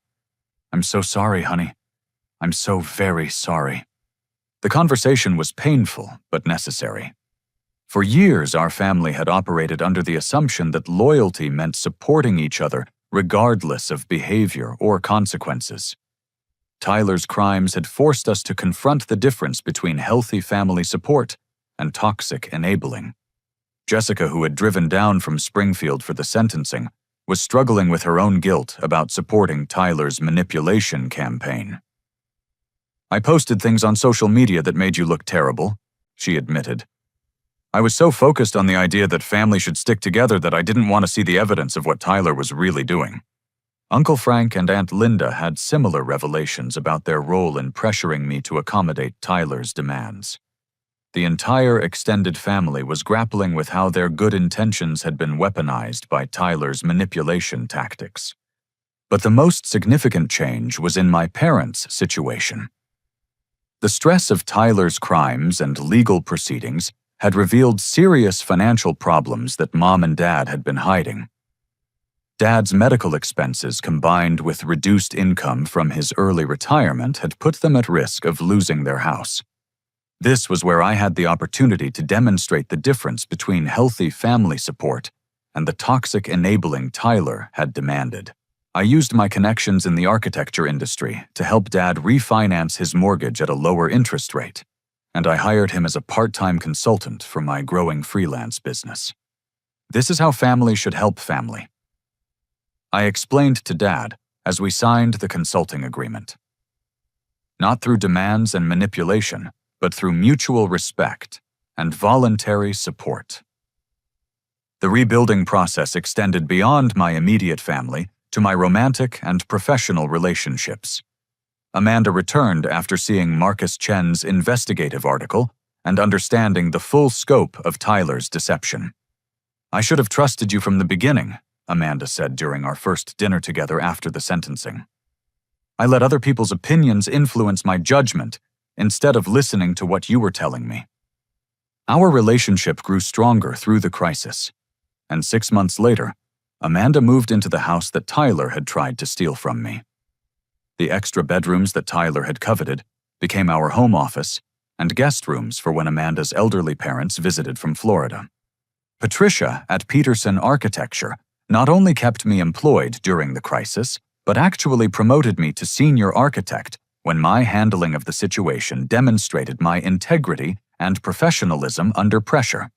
I'm so sorry, honey. I'm so very sorry." The conversation was painful but necessary. For years, our family had operated under the assumption that loyalty meant supporting each other regardless of behavior or consequences. Tyler's crimes had forced us to confront the difference between healthy family support and toxic enabling. Jessica, who had driven down from Springfield for the sentencing, was struggling with her own guilt about supporting Tyler's manipulation campaign. "I posted things on social media that made you look terrible," she admitted. "I was so focused on the idea that family should stick together that I didn't want to see the evidence of what Tyler was really doing." Uncle Frank and Aunt Linda had similar revelations about their role in pressuring me to accommodate Tyler's demands. The entire extended family was grappling with how their good intentions had been weaponized by Tyler's manipulation tactics. But the most significant change was in my parents' situation. The stress of Tyler's crimes and legal proceedings had revealed serious financial problems that Mom and Dad had been hiding. Dad's medical expenses, combined with reduced income from his early retirement, had put them at risk of losing their house. This was where I had the opportunity to demonstrate the difference between healthy family support and the toxic enabling Tyler had demanded. I used my connections in the architecture industry to help Dad refinance his mortgage at a lower interest rate, and I hired him as a part-time consultant for my growing freelance business. This is how family should help family, I explained to Dad as we signed the consulting agreement. Not through demands and manipulation, but through mutual respect and voluntary support. The rebuilding process extended beyond my immediate family to my romantic and professional relationships. Amanda returned after seeing Marcus Chen's investigative article and understanding the full scope of Tyler's deception. "I should have trusted you from the beginning," Amanda said during our first dinner together after the sentencing. "I let other people's opinions influence my judgment instead of listening to what you were telling me." Our relationship grew stronger through the crisis, and 6 months later, Amanda moved into the house that Tyler had tried to steal from me. The extra bedrooms that Tyler had coveted became our home office and guest rooms for when Amanda's elderly parents visited from Florida. Patricia at Peterson Architecture not only kept me employed during the crisis, but actually promoted me to senior architect when my handling of the situation demonstrated my integrity and professionalism under pressure.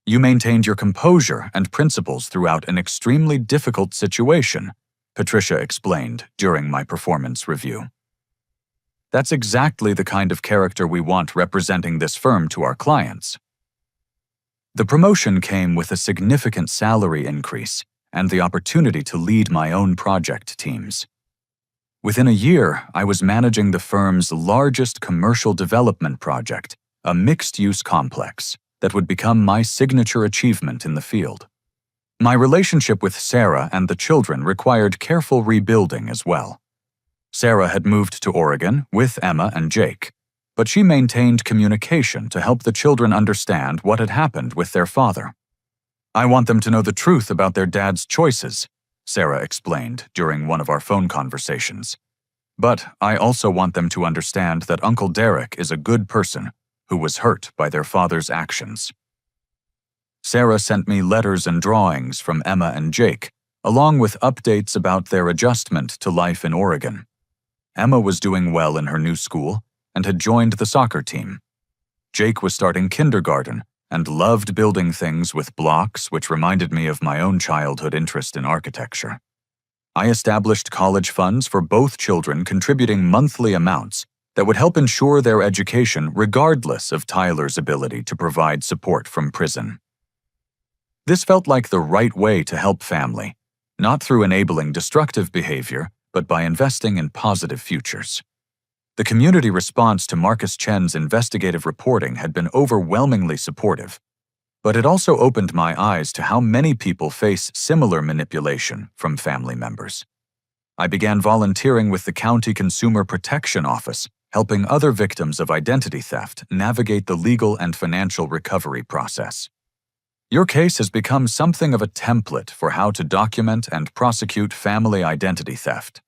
"You maintained your composure and principles throughout an extremely difficult situation," Patricia explained during my performance review. That's exactly the kind of character we want representing this firm to our clients. The promotion came with a significant salary increase and the opportunity to lead my own project teams. Within a year, I was managing the firm's largest commercial development project, a mixed-use complex that would become my signature achievement in the field. My relationship with Sarah and the children required careful rebuilding as well. Sarah had moved to Oregon with Emma and Jake, but she maintained communication to help the children understand what had happened with their father. I want them to know the truth about their dad's choices, Sarah explained during one of our phone conversations. But I also want them to understand that Uncle Derek is a good person who was hurt by their father's actions. Sarah sent me letters and drawings from Emma and Jake, along with updates about their adjustment to life in Oregon. Emma was doing well in her new school and had joined the soccer team. Jake was starting kindergarten and loved building things with blocks, which reminded me of my own childhood interest in architecture. I established college funds for both children, contributing monthly amounts that would help ensure their education regardless of Tyler's ability to provide support from prison. This felt like the right way to help family, not through enabling destructive behavior, but by investing in positive futures. The community response to Marcus Chen's investigative reporting had been overwhelmingly supportive, but it also opened my eyes to how many people face similar manipulation from family members. I began volunteering with the County Consumer Protection Office, helping other victims of identity theft navigate the legal and financial recovery process. Your case has become something of a template for how to document and prosecute family identity theft,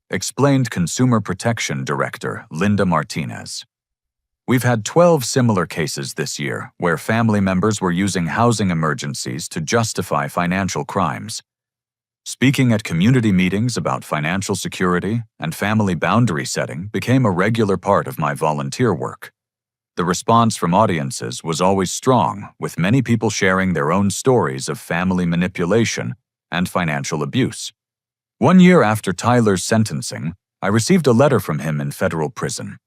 explained Consumer Protection Director Linda Martinez. We've had 12 similar cases this year where family members were using housing emergencies to justify financial crimes. Speaking at community meetings about financial security and family boundary setting became a regular part of my volunteer work. The response from audiences was always strong, with many people sharing their own stories of family manipulation and financial abuse. 1 year after Tyler's sentencing, I received a letter from him in federal prison.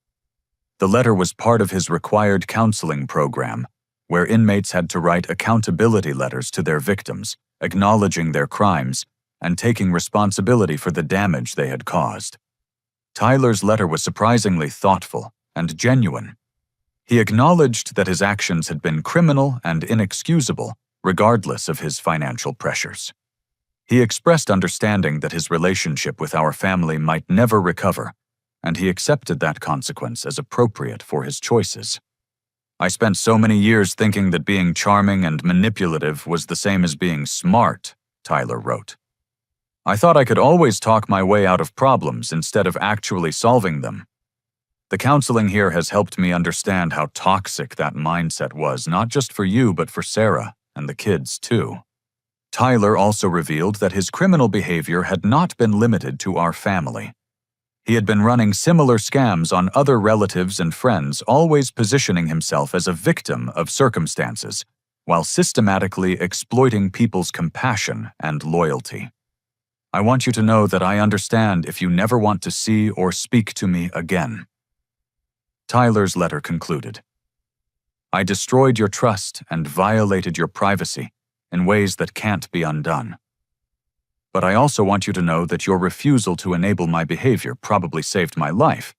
The letter was part of his required counseling program, where inmates had to write accountability letters to their victims, acknowledging their crimes and taking responsibility for the damage they had caused. Tyler's letter was surprisingly thoughtful and genuine. He acknowledged that his actions had been criminal and inexcusable, regardless of his financial pressures. He expressed understanding that his relationship with our family might never recover, and he accepted that consequence as appropriate for his choices. I spent so many years thinking that being charming and manipulative was the same as being smart, Tyler wrote. I thought I could always talk my way out of problems instead of actually solving them. The counseling here has helped me understand how toxic that mindset was, not just for you, but for Sarah and the kids, too. Tyler also revealed that his criminal behavior had not been limited to our family. He had been running similar scams on other relatives and friends, always positioning himself as a victim of circumstances, while systematically exploiting people's compassion and loyalty. I want you to know that I understand if you never want to see or speak to me again. Tyler's letter concluded. I destroyed your trust and violated your privacy in ways that can't be undone. But I also want you to know that your refusal to enable my behavior probably saved my life.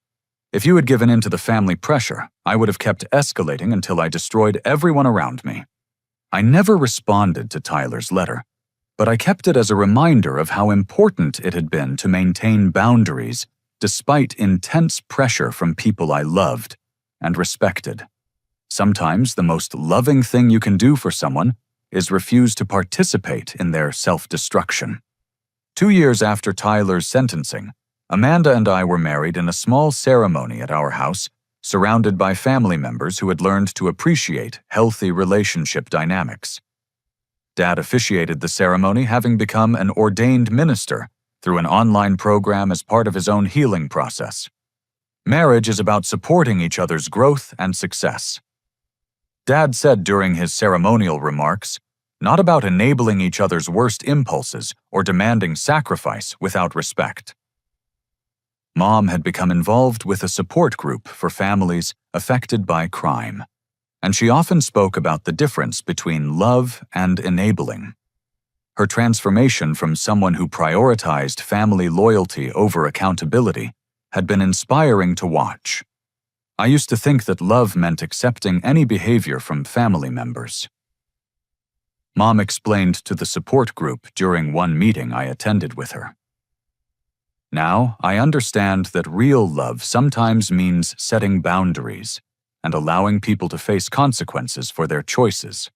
If you had given in to the family pressure, I would have kept escalating until I destroyed everyone around me. I never responded to Tyler's letter, but I kept it as a reminder of how important it had been to maintain boundaries despite intense pressure from people I loved and respected. Sometimes the most loving thing you can do for someone is refuse to participate in their self-destruction. 2 years after Tyler's sentencing, Amanda and I were married in a small ceremony at our house, surrounded by family members who had learned to appreciate healthy relationship dynamics. Dad officiated the ceremony, having become an ordained minister through an online program as part of his own healing process. Marriage is about supporting each other's growth and success. Dad said during his ceremonial remarks, not about enabling each other's worst impulses or demanding sacrifice without respect. Mom had become involved with a support group for families affected by crime, and she often spoke about the difference between love and enabling. Her transformation from someone who prioritized family loyalty over accountability had been inspiring to watch. I used to think that love meant accepting any behavior from family members. Mom explained to the support group during one meeting I attended with her. Now, I understand that real love sometimes means setting boundaries and allowing people to face consequences for their choices.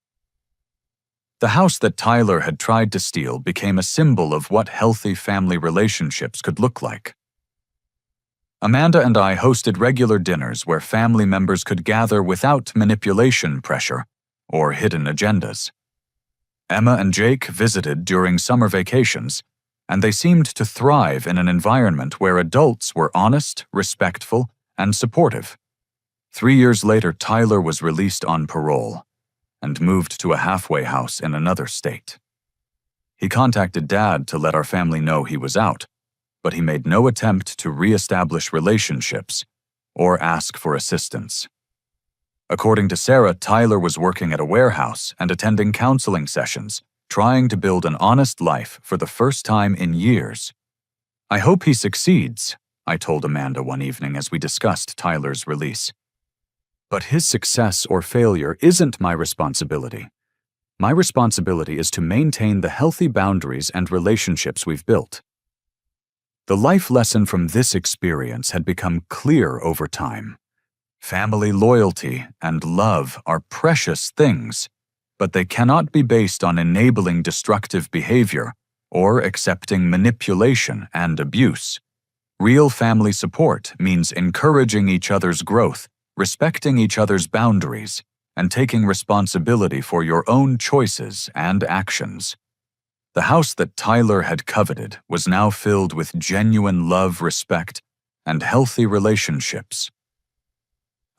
The house that Tyler had tried to steal became a symbol of what healthy family relationships could look like. Amanda and I hosted regular dinners where family members could gather without manipulation pressure or hidden agendas. Emma and Jake visited during summer vacations, and they seemed to thrive in an environment where adults were honest, respectful, and supportive. 3 years later, Tyler was released on parole and moved to a halfway house in another state. He contacted Dad to let our family know he was out, but he made no attempt to re-establish relationships or ask for assistance. According to Sarah, Tyler was working at a warehouse and attending counseling sessions, trying to build an honest life for the first time in years. I hope he succeeds, I told Amanda one evening as we discussed Tyler's release. But his success or failure isn't my responsibility. My responsibility is to maintain the healthy boundaries and relationships we've built. The life lesson from this experience had become clear over time. Family loyalty and love are precious things, but they cannot be based on enabling destructive behavior or accepting manipulation and abuse. Real family support means encouraging each other's growth, respecting each other's boundaries, and taking responsibility for your own choices and actions. The house that Tyler had coveted was now filled with genuine love, respect, and healthy relationships.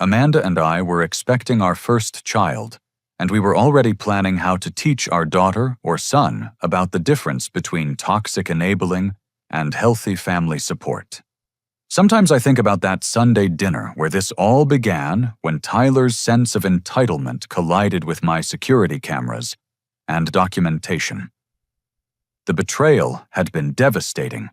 Amanda and I were expecting our first child, and we were already planning how to teach our daughter or son about the difference between toxic enabling and healthy family support. Sometimes I think about that Sunday dinner where this all began when Tyler's sense of entitlement collided with my security cameras and documentation. The betrayal had been devastating,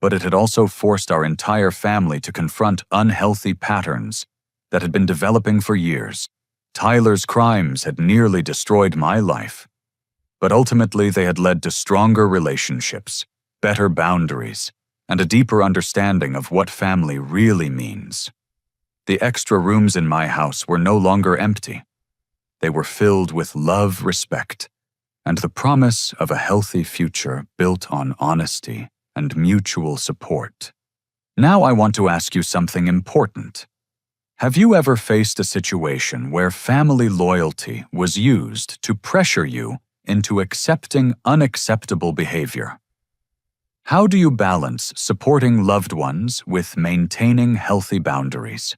but it had also forced our entire family to confront unhealthy patterns that had been developing for years. Tyler's crimes had nearly destroyed my life, but ultimately they had led to stronger relationships, better boundaries, and a deeper understanding of what family really means. The extra rooms in my house were no longer empty. They were filled with love, respect, and the promise of a healthy future built on honesty and mutual support. Now I want to ask you something important. Have you ever faced a situation where family loyalty was used to pressure you into accepting unacceptable behavior? How do you balance supporting loved ones with maintaining healthy boundaries?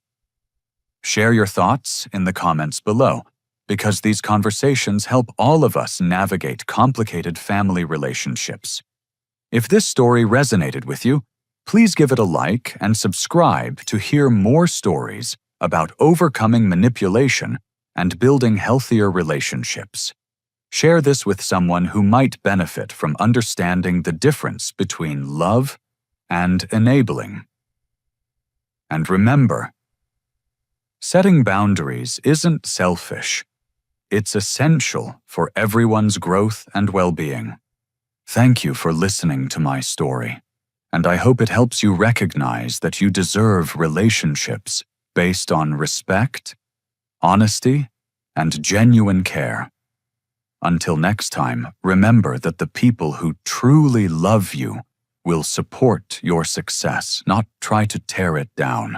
Share your thoughts in the comments below, because these conversations help all of us navigate complicated family relationships. If this story resonated with you, please give it a like and subscribe to hear more stories about overcoming manipulation and building healthier relationships. Share this with someone who might benefit from understanding the difference between love and enabling. And remember, setting boundaries isn't selfish. It's essential for everyone's growth and well-being. Thank you for listening to my story, and I hope it helps you recognize that you deserve relationships based on respect, honesty, and genuine care. Until next time, remember that the people who truly love you will support your success, not try to tear it down.